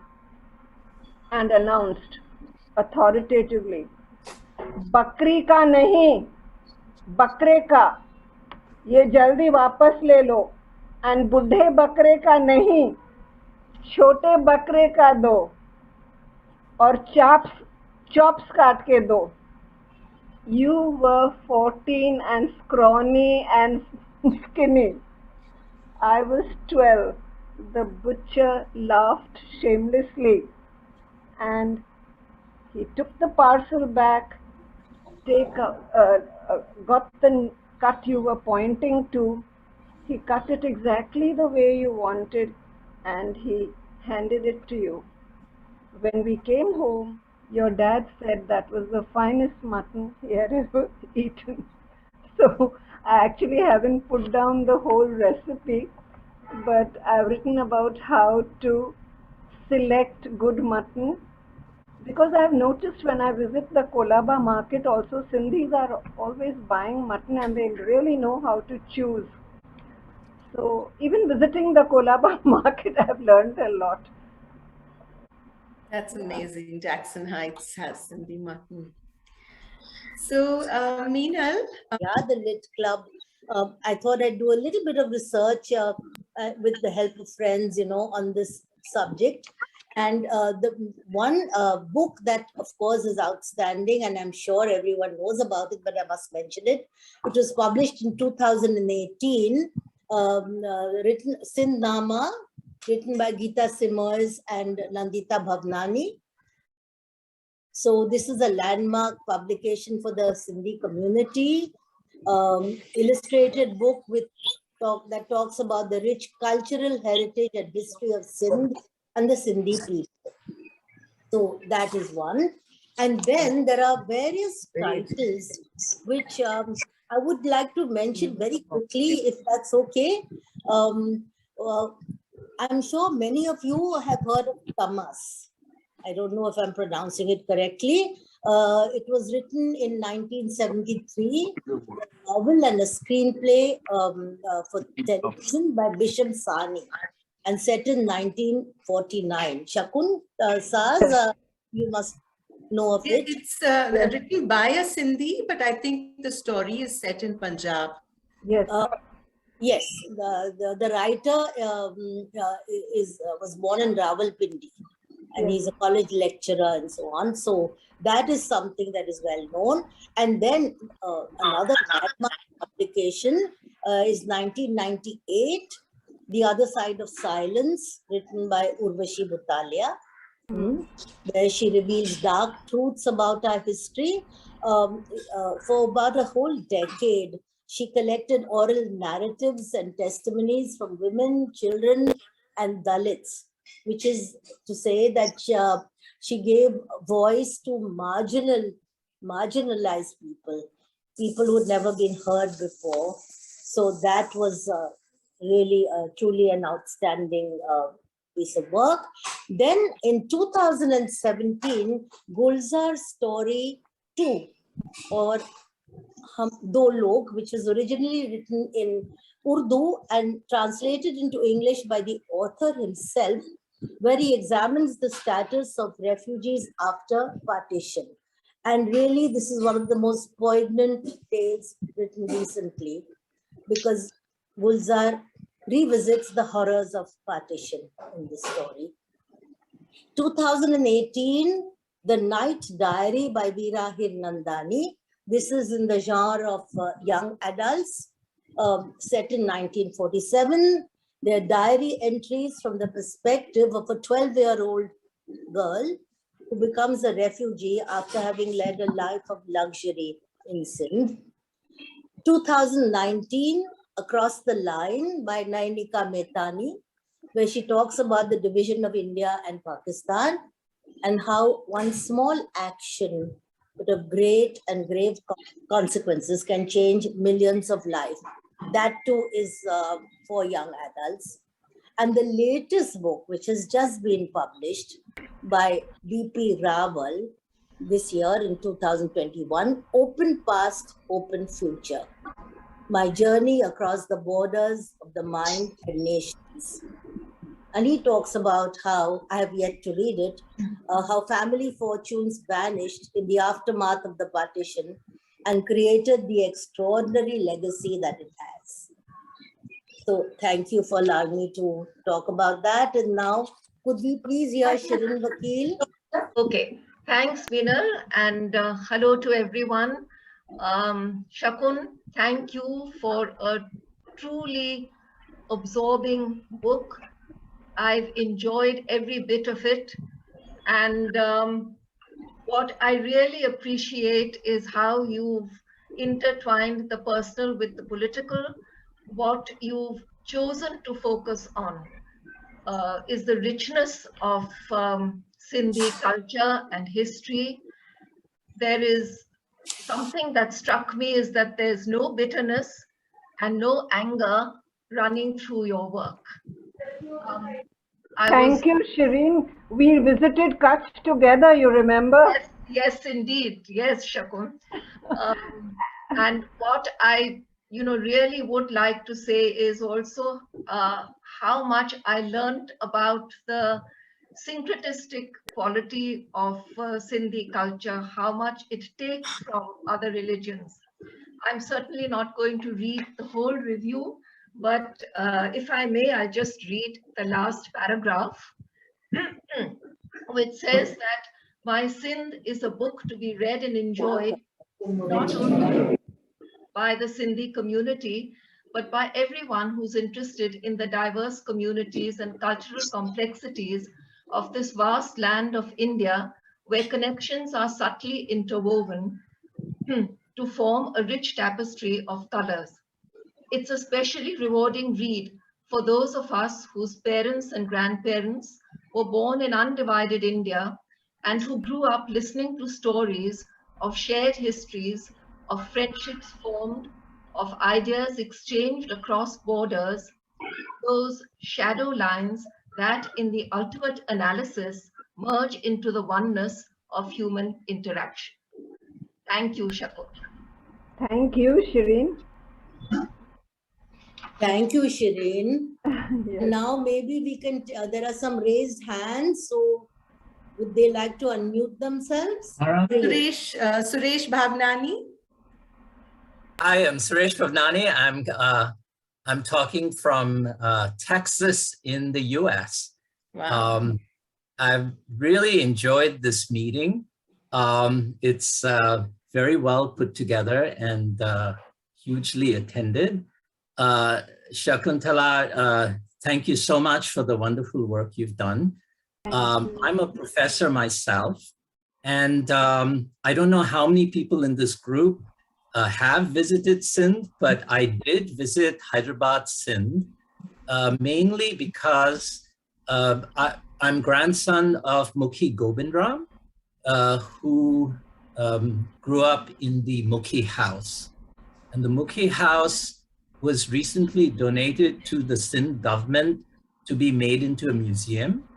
and announced authoritatively, "बकरी का नहीं, बकरे का. ये जल्दी वापस ले लो and बुढ़े बकरे का नहीं, छोटे बकरे का दो और chops काट के दो." You were 14 and scrawny and skinny. I was 12. The butcher laughed shamelessly and he took the parcel back, got the cut you were pointing to. He cut it exactly the way you wanted and he handed it to you. When we came home, your dad said that was the finest mutton he had ever eaten. So I actually haven't put down the whole recipe, but I've written about how to select good mutton, because I've noticed when I visit the Kolaba market also, Sindhis are always buying mutton and they really know how to choose. So even visiting the Kolaba market, I've learned a lot. That's amazing. Jackson Heights has Sindhi mutton. So, Meenal. Yeah, the Lit Club. I thought I'd do a little bit of research with the help of friends, on this subject. And the one book that, of course, is outstanding, and I'm sure everyone knows about it, but I must mention it. It was published in 2018, written Sindh Nama, written by Geeta Simmers and Nandita Bhavnani. So this is a landmark publication for the Sindhi community, illustrated book that talks about the rich cultural heritage and history of Sindh and the Sindhi people. So that is one. And then there are various titles which I would like to mention very quickly, if that's okay. I'm sure many of you have heard of Tamas. I don't know if I'm pronouncing it correctly. It was written in 1973, a novel and a screenplay for television by Bisham Sani, and set in 1949. Shakun, Saz, you must know of it. It's written by a Sindhi, but I think the story is set in Punjab. Yes. Yes, the writer was born in Rawalpindi, and he's a college lecturer and so on. So that is something that is well known. And then another landmark publication is 1998, The Other Side of Silence, written by Urvashi Butalia, where she reveals dark truths about our history. For about a whole decade, she collected oral narratives and testimonies from women, children, and Dalits, which is to say that she gave voice to marginalized people who had never been heard before. So that was really truly an outstanding piece of work. Then in 2017, Gulzar's Story 2, or Hum Do Log, which was originally written in Urdu and translated into English by the author himself, where he examines the status of refugees after partition. And really, this is one of the most poignant tales written recently, because Gulzar revisits the horrors of partition in this story. 2018, The Night Diary by Veera Hirnandani. This is in the genre of young adults, set in 1947. Their diary entries from the perspective of a 12-year-old girl who becomes a refugee after having led a life of luxury in Sindh. 2019, Across the Line by Nainika Metani, where she talks about the division of India and Pakistan and how one small action but of great and grave consequences can change millions of lives. That too is for young adults. And the latest book, which has just been published by B.P. Rawal this year in 2021, Open Past, Open Future. My Journey Across the Borders of the Mind and Nations. And he talks about how, I have yet to read it, how family fortunes vanished in the aftermath of the partition and created the extraordinary legacy that it has. So thank you for allowing me to talk about that. And now, could we please hear Shirin Vakil? Okay, thanks, Meenal, and hello to everyone. Shakun, thank you for a truly absorbing book. I've enjoyed every bit of it. And what I really appreciate is how you've intertwined the personal with the political. What you've chosen to focus on is the richness of Sindhi culture and history. There is something that struck me is that there's no bitterness and no anger running through your work. Thank you, Shireen. We visited Kutch together, you remember? Yes, indeed. Yes, Shakun. And what I really would like to say is also how much I learned about the syncretistic quality of Sindhi culture, how much it takes from other religions. I'm certainly not going to read the whole review, but if I may, I'll just read the last paragraph, which says that My Sindh is a book to be read and enjoyed not only by the Sindhi community, but by everyone who's interested in the diverse communities and cultural complexities of this vast land of India, where connections are subtly interwoven to form a rich tapestry of colors. It's a specially rewarding read for those of us whose parents and grandparents were born in undivided India and who grew up listening to stories of shared histories, of friendships formed, of ideas exchanged across borders, those shadow lines that in the ultimate analysis merge into the oneness of human interaction. Thank you, Shakun. Thank you, Shireen. Thank you, Shireen. Yes. Now maybe we can, there are some raised hands, so would they like to unmute themselves? Suresh Bhavnani. I am Suresh Bhavnani. I'm I'm talking from Texas in the US. Wow. I've really enjoyed this meeting. It's very well put together and hugely attended. Shakuntala, thank you so much for the wonderful work you've done. I'm a professor myself, and I don't know how many people in this group have visited Sindh, but I did visit Hyderabad, Sindh, mainly because I'm grandson of Mukhi Govindram, who grew up in the Mukhi House. And the Mukhi House was recently donated to the Sindh government to be made into a museum.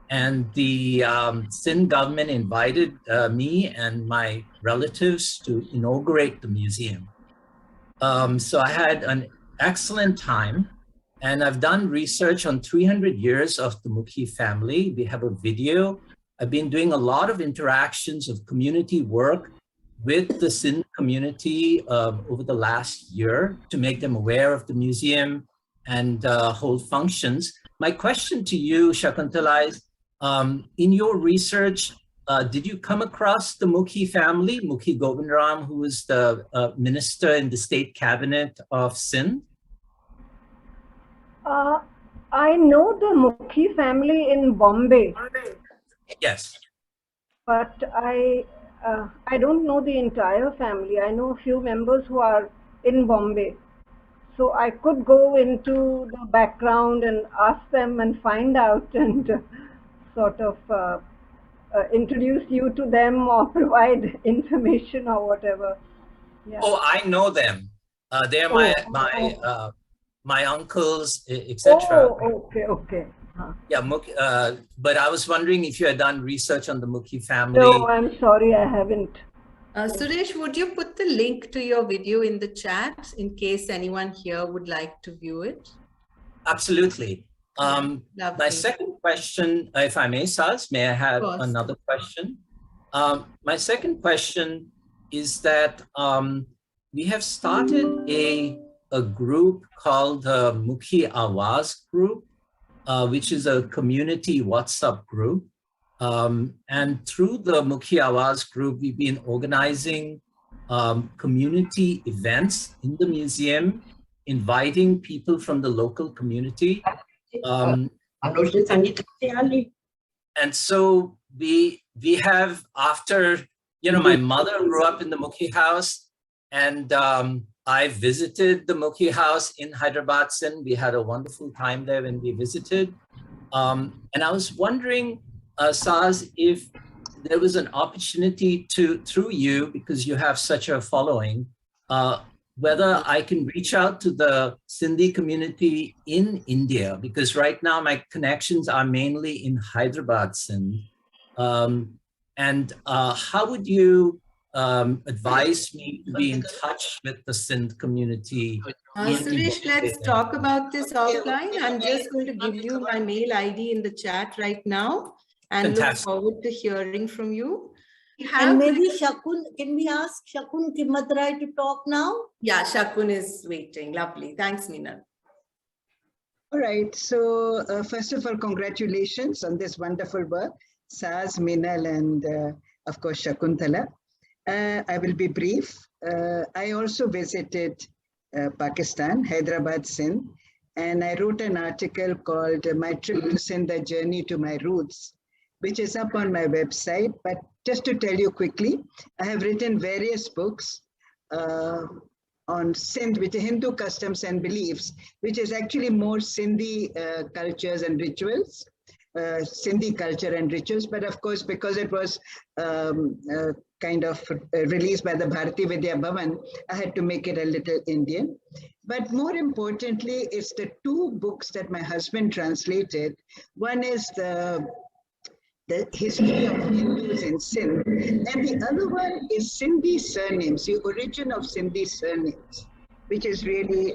And the Sindh government invited me and my relatives to inaugurate the museum. So I had an excellent time, and I've done research on 300 years of the Mukhi family. We have a video. I've been doing a lot of interactions of community work with the Sindh community over the last year to make them aware of the museum and hold functions. My question to you, Shakuntala, is in your research, did you come across the Mukhi family, Mukhi Govindram, who was the minister in the state cabinet of Sindh? I know the Mukhi family in Bombay. Yes. But I don't know the entire family. I know a few members who are in Bombay. So I could go into the background and ask them and find out and sort of introduce you to them or provide information or whatever. Yeah. Oh, I know them. They're my uncles, etc. Oh, okay. Huh. Yeah, but I was wondering if you had done research on the Mukhi family. No, I'm sorry, I haven't. Suresh, would you put the link to your video in the chat in case anyone here would like to view it? Absolutely. My second question, if I may, Saz, may I have another question? My second question is that we have started a group called the Mukhi Awaz Group, which is a community WhatsApp group. And through the Mukhi Awaz Group, we've been organizing community events in the museum, inviting people from the local community. And so we have, after, my mother grew up in the Mukhi House, and I visited the Mukhi House in Hyderabad, Sindh. We had a wonderful time there when we visited. And I was wondering, Saz, if there was an opportunity through you, because you have such a following, whether I can reach out to the Sindhi community in India, because right now my connections are mainly in Hyderabad, Sindh. And how would you advise me to be in touch with the Sindh community? Suresh, let's talk about this offline. I'm just going to give you my mail ID in the chat right now and Fantastic. Look forward to hearing from you. And maybe Shakun, can we ask Shakun Kimmatrai to talk now? Yeah, Shakun is waiting. Lovely. Thanks, Meenal. All right. So first of all, congratulations on this wonderful work, Saz, Meenal, and of course, Shakuntala. I will be brief. I also visited Pakistan, Hyderabad, Sindh, and I wrote an article called My Trip to Sindh, A Journey to My Roots, which is up on my website. But just to tell you quickly, I have written various books on Sindh, which are Hindu customs and beliefs, which is actually more Sindhi cultures and rituals, Sindhi culture and rituals. But of course, because it was kind of released by the Bharati Vidya Bhavan, I had to make it a little Indian. But more importantly, it's the two books that my husband translated. One is the history of Hindus in Sindh, and the other one is Sindhi surnames, the origin of Sindhi surnames, which is really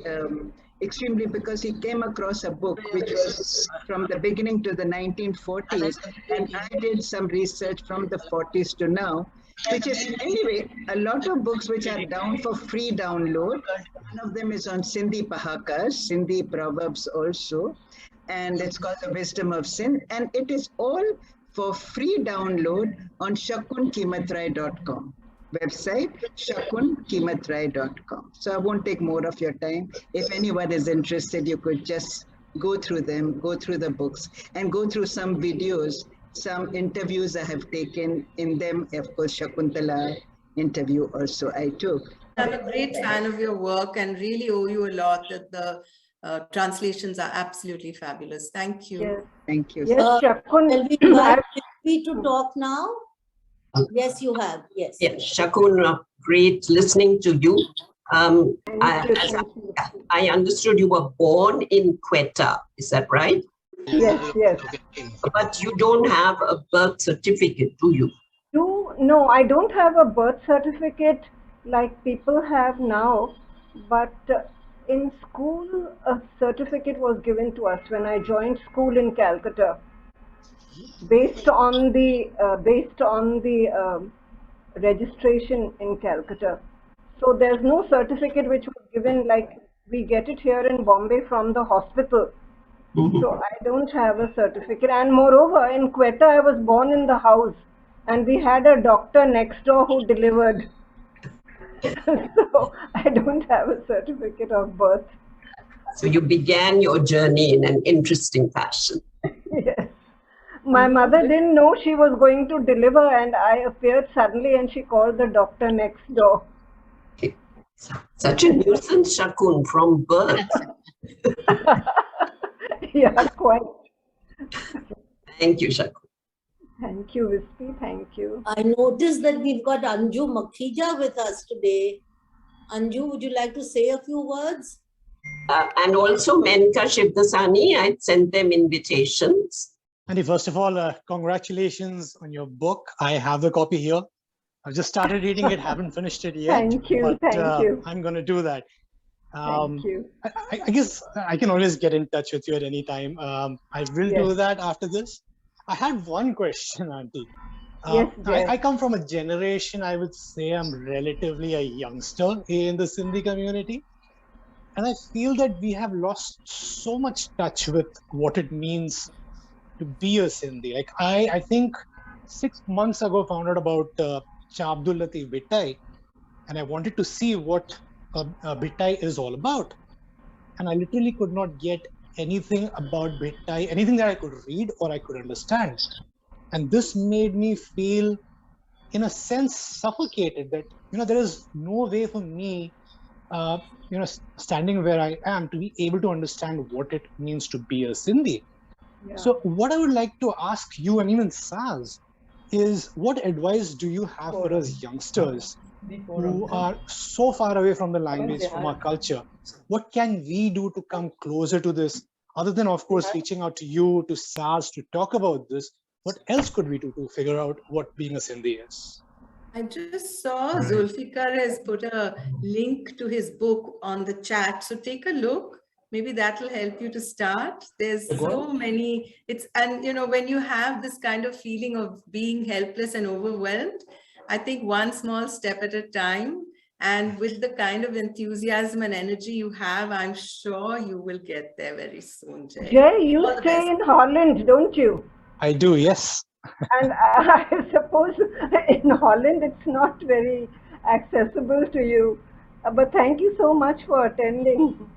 extremely, because he came across a book which was from the beginning to the 1940s, and I did some research from the 40s to now, which is anyway, a lot of books which are down for free download. One of them is on Sindhi Pahakas, Sindhi Proverbs also, and it's called The Wisdom of Sindh, and it is all for free download on shakunkimatrai.com. Website shakunkimatrai.com. So I won't take more of your time. If anyone is interested, you could just go through them, go through the books, and go through some videos, some interviews I have taken in them. Of course, Shakuntala interview also I took. I'm a great fan of your work and really owe you a lot. That the translations are absolutely fabulous. Thank you. Yes. Thank you. Yes, Shakun. Shall we invite Vishpi to talk now? Yes, you have. Yes. Yeah, Shakun, great listening to you. Thank you. I understood you were born in Quetta, is that right? Yes, yes. But you don't have a birth certificate, do you? No, I don't have a birth certificate like people have now, but in school, a certificate was given to us when I joined school in Calcutta, based on the registration in Calcutta. So there's no certificate which was given like we get it here in Bombay from the hospital. So I don't have a certificate. And moreover, in Quetta, I was born in the house and we had a doctor next door who delivered. So I don't have a certificate of birth. So you began your journey in an interesting fashion. Yes. My mother didn't know she was going to deliver and I appeared suddenly and she called the doctor next door. Such a nuisance, Shakun, from birth. Yeah, quite. Thank you, Shakun. Thank you, Vishpi. Thank you. I noticed that we've got Anju Makhija with us today. Anju, would you like to say a few words? And also Menka Shivdasani, I sent them invitations. Andy, first of all, congratulations on your book. I have the copy here. I've just started reading it, haven't finished it yet. Thank you, but, thank you. I'm going to do that. Thank you. I guess I can always get in touch with you at any time. I will do that after this. I had one question, Auntie. Yes, I come from a generation, I would say I'm relatively a youngster in the Sindhi community. And I feel that we have lost so much touch with what it means to be a Sindhi. Like I think 6 months ago found out about Cha Abdul Latif Bhittai, and I wanted to see what Bhittai is all about. And I literally could not get anything about Bhittai, anything that I could read or I could understand. And this made me feel, in a sense, suffocated that, there is no way for me, standing where I am to be able to understand what it means to be a Sindhi. Yeah. So what I would like to ask you and even Saz is, what advice do you have for us youngsters who are so far away from the language, from our culture? What can we do to come closer to this? Other than, of course, reaching out to you, to Saz, to talk about this, what else could we do to figure out what being a Sindhi is? I just saw Zulfikar has put a link to his book on the chat. So take a look. Maybe that will help you to start. There's so many, when you have this kind of feeling of being helpless and overwhelmed, I think one small step at a time, and with the kind of enthusiasm and energy you have, I'm sure you will get there very soon, Jay. Jay, you stay in Holland, don't you? I do, yes. And I suppose in Holland it's not very accessible to you. But thank you so much for attending.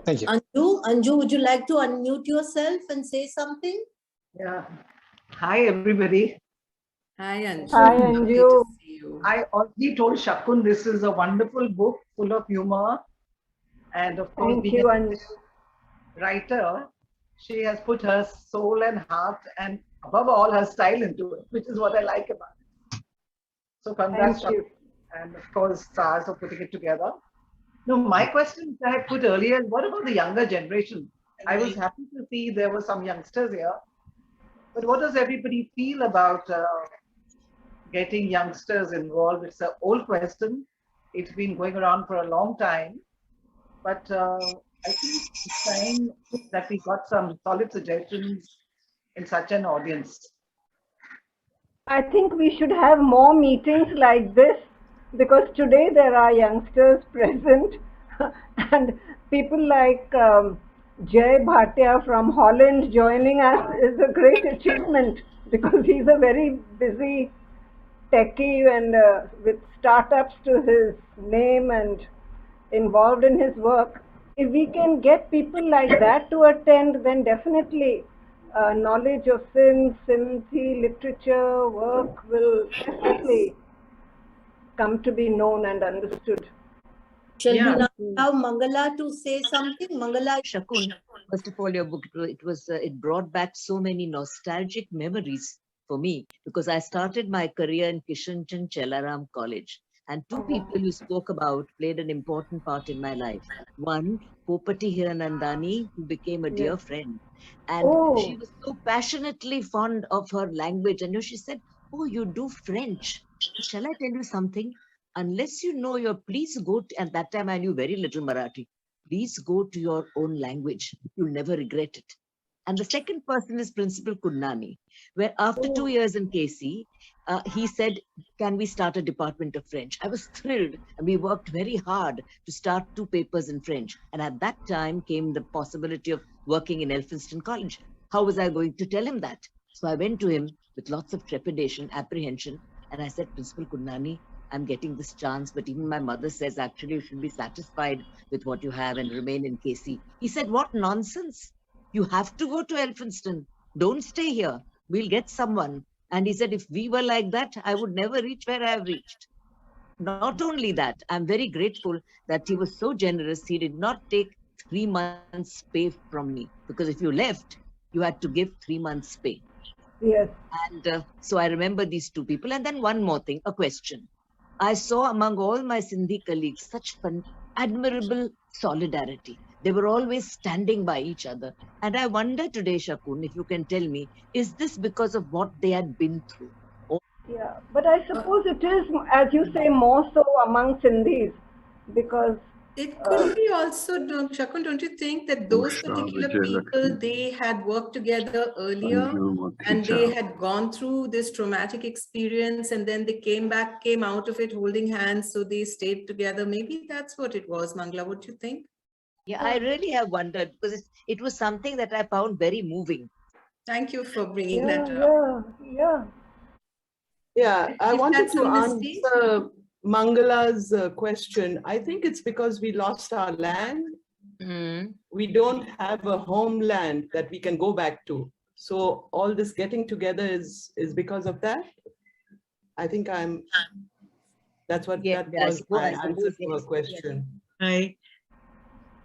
Thank you. Anju, would you like to unmute yourself and say something? Yeah. Hi, everybody. Hi, Anju. Hi, Anju. I already told Shakun this is a wonderful book full of humor. And of course, being a writer, she has put her soul and heart and above all her style into it, which is what I like about it. So congrats, Shakun. And of course, Saz for putting it together. No, my question that I put earlier, what about the younger generation? I was happy to see there were some youngsters here. But what does everybody feel about getting youngsters involved? It's an old question. It's been going around for a long time. But I think it's time that we got some solid suggestions in such an audience. I think we should have more meetings like this, because today there are youngsters present and people like Jay Bhatia from Holland joining us is a great achievement, because he's a very busy techie and with startups to his name and involved in his work. If we can get people like that to attend, then definitely knowledge of Sindhi literature work will definitely come to be known and understood. Shall we now allow Mangala to say something? Mangala. Shakun, first of all, your book, it brought back so many nostalgic memories for me, because I started my career in Kishanchand Chelaram College. And two people you spoke about played an important part in my life. One, Popati Hiranandani, who became a dear friend. And she was so passionately fond of her language. And she said, "Oh, you do French. Shall I tell you something? Unless you know please go to," at that time I knew very little Marathi. "Please go to your own language. You'll never regret it." And the second person is Principal Kunnani, where after 2 years in KC, he said, "Can we start a department of French?" I was thrilled, and we worked very hard to start 2 papers in French. And at that time came the possibility of working in Elphinstone College. How was I going to tell him that? So I went to him with lots of trepidation, apprehension, and I said, "Principal Kunnani, I'm getting this chance, but even my mother says actually you should be satisfied with what you have and remain in KC." He said, "What nonsense. You have to go to Elphinstone. Don't stay here. We'll get someone." And he said, if we were like that, I would never reach where I have reached. Not only that, I'm very grateful that he was so generous. He did not take 3 months pay from me, because if you left, you had to give 3 months pay. Yes. And so I remember these 2 people. And then one more thing, a question. I saw among all my Sindhi colleagues such admirable solidarity. They were always standing by each other. And I wonder today, Shakun, if you can tell me, is this because of what they had been through? Yeah, but I suppose it is, as you say, more so among Sindhis, because it could be also, Shakun, don't you think that those particular people, they had worked together earlier and they had gone through this traumatic experience, and then they came out of it holding hands, so they stayed together. Maybe that's what it was. Mangala, what do you think? Yeah, I really have wondered, because it was something that I found very moving. Thank you for bringing that up. Yeah, I wanted to answer Mangala's question. I think it's because we lost our land. We don't have a homeland that we can go back to. So all this getting together is because of that. I think that's what that was my answer to her question.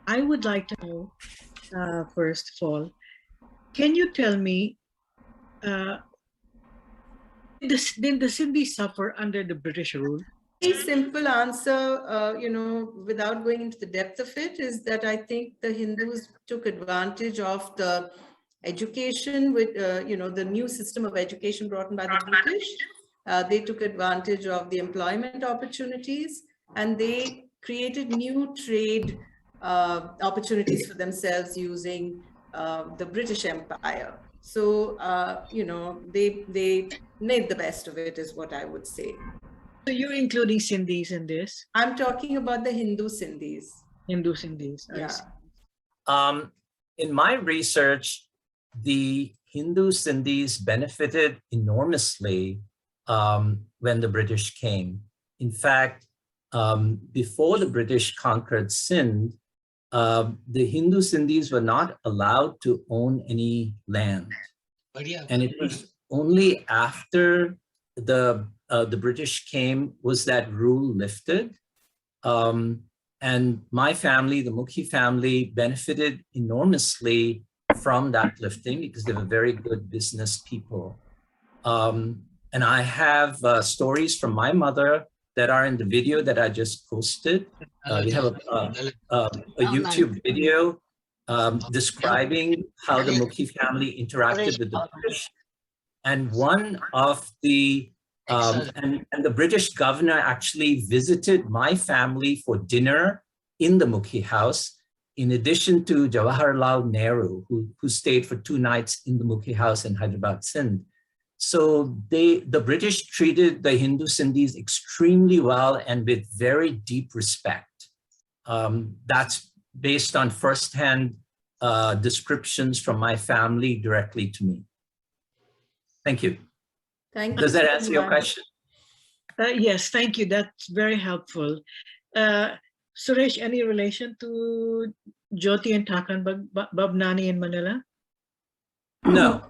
I would like to know, first of all, can you tell me, did the Sindhi suffer under the British rule? A simple answer, without going into the depth of it, is that I think the Hindus took advantage of the education with, the new system of education brought in by the British. They took advantage of the employment opportunities, and they created new trade opportunities for themselves using the British Empire. So, they made the best of it, is what I would say. So you're including Sindhis in this? I'm talking about the Hindu Sindhis. Hindu Sindhis, yeah. In my research, the Hindu Sindhis benefited enormously when the British came. In fact, before the British conquered Sindh, the Hindu Sindhis were not allowed to own any land. And it was only after the British came was that rule lifted. And my family, the Mukhi family, benefited enormously from that lifting because they were very good business people. And I have stories from my mother that are in the video that I just posted. We have a YouTube video describing how the Mukhi family interacted with the British. And one of the, and the British governor actually visited my family for dinner in the Mukhi house, in addition to Jawaharlal Nehru, who stayed for 2 nights in the Mukhi house in Hyderabad, Sindh. So the British treated the Hindu Sindhis extremely well and with very deep respect. That's based on firsthand descriptions from my family directly to me. Thank you. Thank you. Does that answer your question? Yes, thank you. That's very helpful. Suresh, any relation to Jyoti and Thakan Babnani in Manila? No,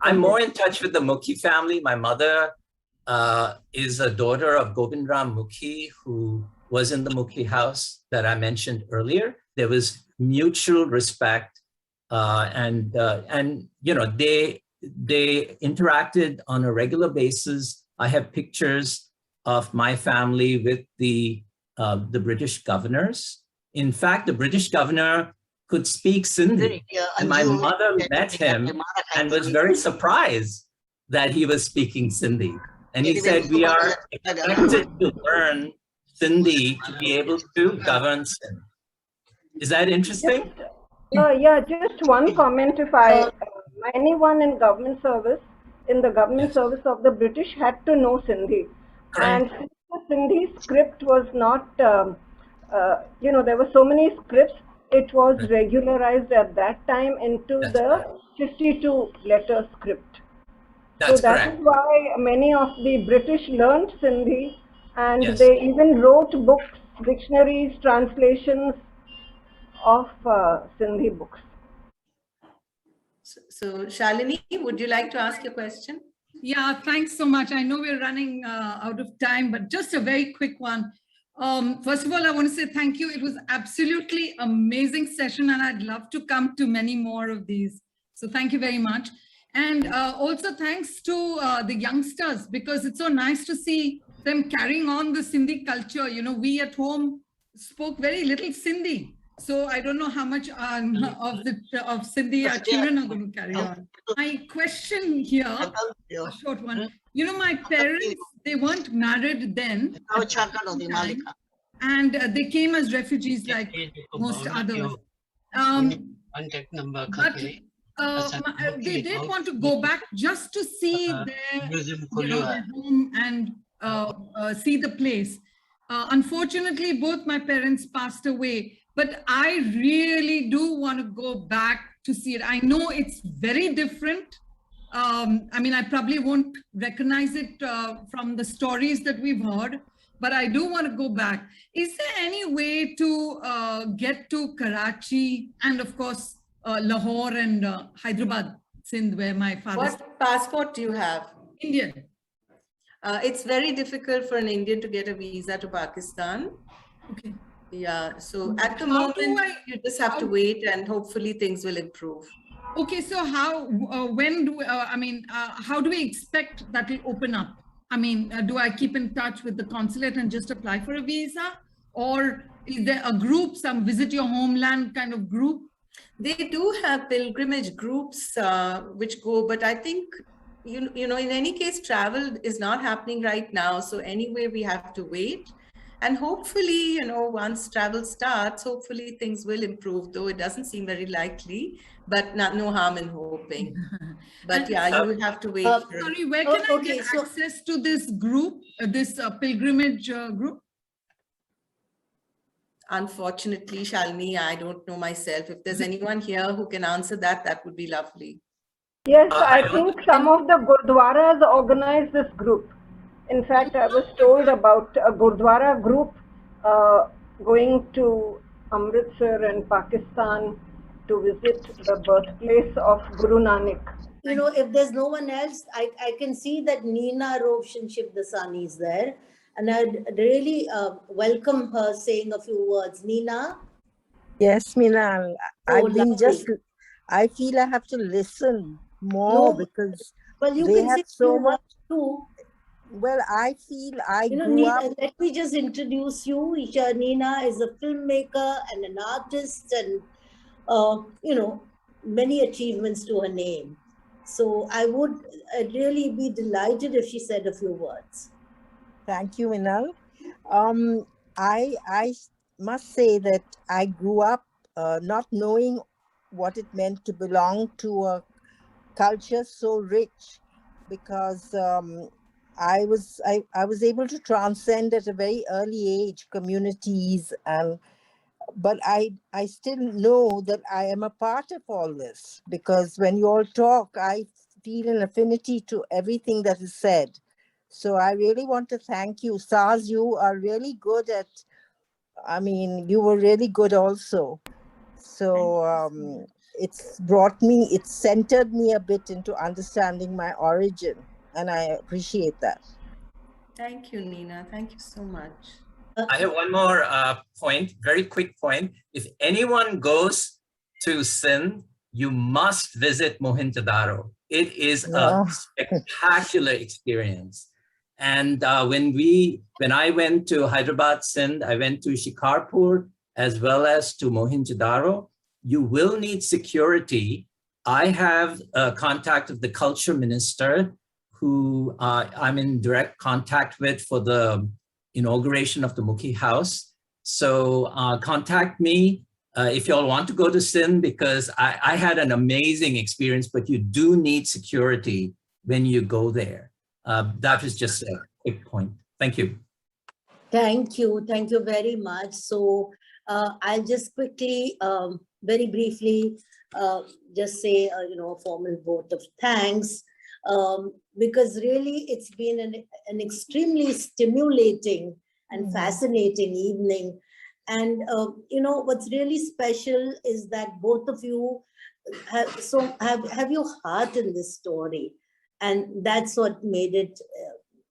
I'm more in touch with the Mukhi family. My mother is a daughter of Govindram Mukhi, who was in the Mukhi house that I mentioned earlier. There was mutual respect, and you know, they interacted on a regular basis. I have pictures of my family with the British governors. In fact, the British governor could speak Sindhi, and my mother met him and was very surprised that he was speaking Sindhi. And he said, we are expected to learn Sindhi to be able to govern Sindh. Is that interesting? Yeah, just one comment. If anyone in government service, in the government service of the British had to know Sindhi. And since the Sindhi script was not, you know, there were so many scripts, it was regularized at that time into the 52-letter script. So that is why many of the British learned Sindhi, and they even wrote books, dictionaries, translations of Sindhi books. So Shalini, would you like to ask your question? Yeah, thanks so much. I know we're running out of time, but just a very quick one. First of all, I want to say thank you. It was absolutely amazing session, and I'd love to come to many more of these. So thank you very much. And also thanks to the youngsters, because it's so nice to see them carrying on the Sindhi culture. You know, we at home spoke very little Sindhi. So I don't know how much of Sindhi our children are going to carry on. My question here, a short one. You know, my parents, they weren't married then. And they came as refugees like most others. But they did want to go back just to see their, you know, their home and see the place. Unfortunately, both my parents passed away. But I really do want to go back to see it. I know it's very different. I mean, I probably won't recognize it from the stories that we've heard, but I do want to go back. Is there any way to get to Karachi and, of course, Lahore and Hyderabad, Sindh, where my father... What passport do you have? Indian. It's very difficult for an Indian to get a visa to Pakistan. Okay. Yeah, so at the moment, you just have to wait, and hopefully things will improve. Okay, so how, when do, how do we expect that will open up? I mean, do I keep in touch with the consulate and just apply for a visa? Or is there a group, some visit your homeland kind of group? They do have pilgrimage groups which go, but I think, you know, in any case, travel is not happening right now. So anyway, we have to wait. And hopefully, you know, once travel starts, hopefully things will improve, though it doesn't seem very likely, but no harm in hoping. But yeah, you will have to wait. Sorry, where can I get access to this group, this pilgrimage group? Unfortunately, Shalini, I don't know myself. If there's anyone here who can answer that, that would be lovely. Yes, I think some of the Gurdwaras organize this group. In fact, I was told about a Gurdwara group going to Amritsar and Pakistan to visit the birthplace of Guru Nanak. You know, if there's no one else, I can see that Neena Roshan Shivdasani is there. And I'd really welcome her saying a few words. Neena? Yes, Meenal. I feel I have to listen more because you they can have say so much too. Well, I feel I grew Neena, up. let me just introduce you. Isha Neena is a filmmaker and an artist, and you know, many achievements to her name. So I'd really be delighted if she said a few words. Thank you, Meenal. I must say that I grew up not knowing what it meant to belong to a culture so rich because I was able to transcend at a very early age communities, but I still know that I am a part of all this, because when you all talk, I feel an affinity to everything that is said. So I really want to thank you. Saz, you are really good at, I mean, you were really good also. So it's centered me a bit into understanding my origin, and I appreciate that. Thank you, Nina. Thank you so much. I have one more point, very quick point. If anyone goes to Sindh, you must visit Mohenjo-daro. It is a spectacular experience. And when I went to Hyderabad, Sindh, I went to Shikarpur as well as to Mohenjo-daro. You will need security. I have a contact of the culture minister who I'm in direct contact with for the inauguration of the Mukhi House. So contact me if you all want to go to Sindh, because I had an amazing experience, but you do need security when you go there. That was just a quick point. Thank you. Thank you. Thank you very much. So I'll just quickly, very briefly, just say, a formal vote of thanks. Because really it's been an extremely stimulating and fascinating evening. And, what's really special is that both of you have your heart in this story. And that's what made it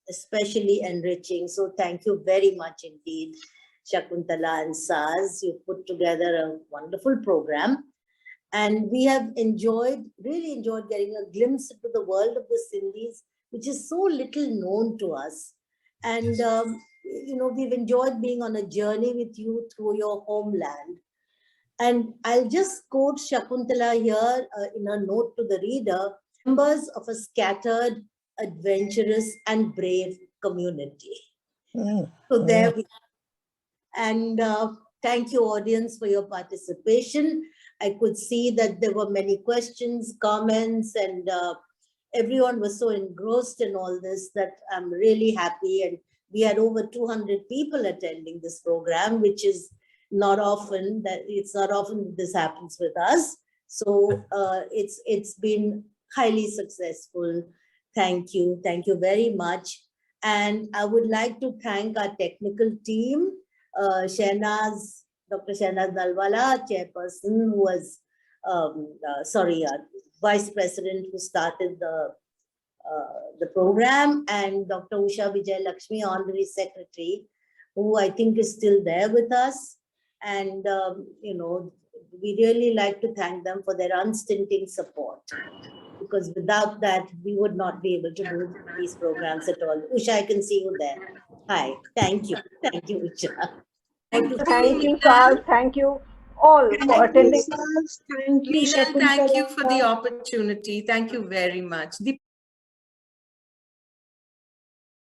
especially enriching. So thank you very much indeed, Shakuntala and Saz. You put together a wonderful program. And we have really enjoyed getting a glimpse into the world of the Sindhis, which is so little known to us. And, we've enjoyed being on a journey with you through your homeland. And I'll just quote Shakuntala here in a note to the reader, members of a scattered, adventurous and brave community. So there we are. And thank you, audience, for your participation. I could see that there were many questions, comments, and everyone was so engrossed in all this that I'm really happy. And we had over 200 people attending this program, which is not often this happens with us. So it's been highly successful. Thank you very much. And I would like to thank our technical team, Dr. Shehnaz Nalwala, chairperson, who was, vice president who started the program, and Dr. Usha Vijay Lakshmi, honorary secretary, who I think is still there with us. And, we really like to thank them for their unstinting support, because without that, we would not be able to do these programs at all. Usha, I can see you there. Hi, thank you. Thank you, Usha. Thank you, Saz. Thank you all for attending. Thank you for the opportunity. Thank you very much.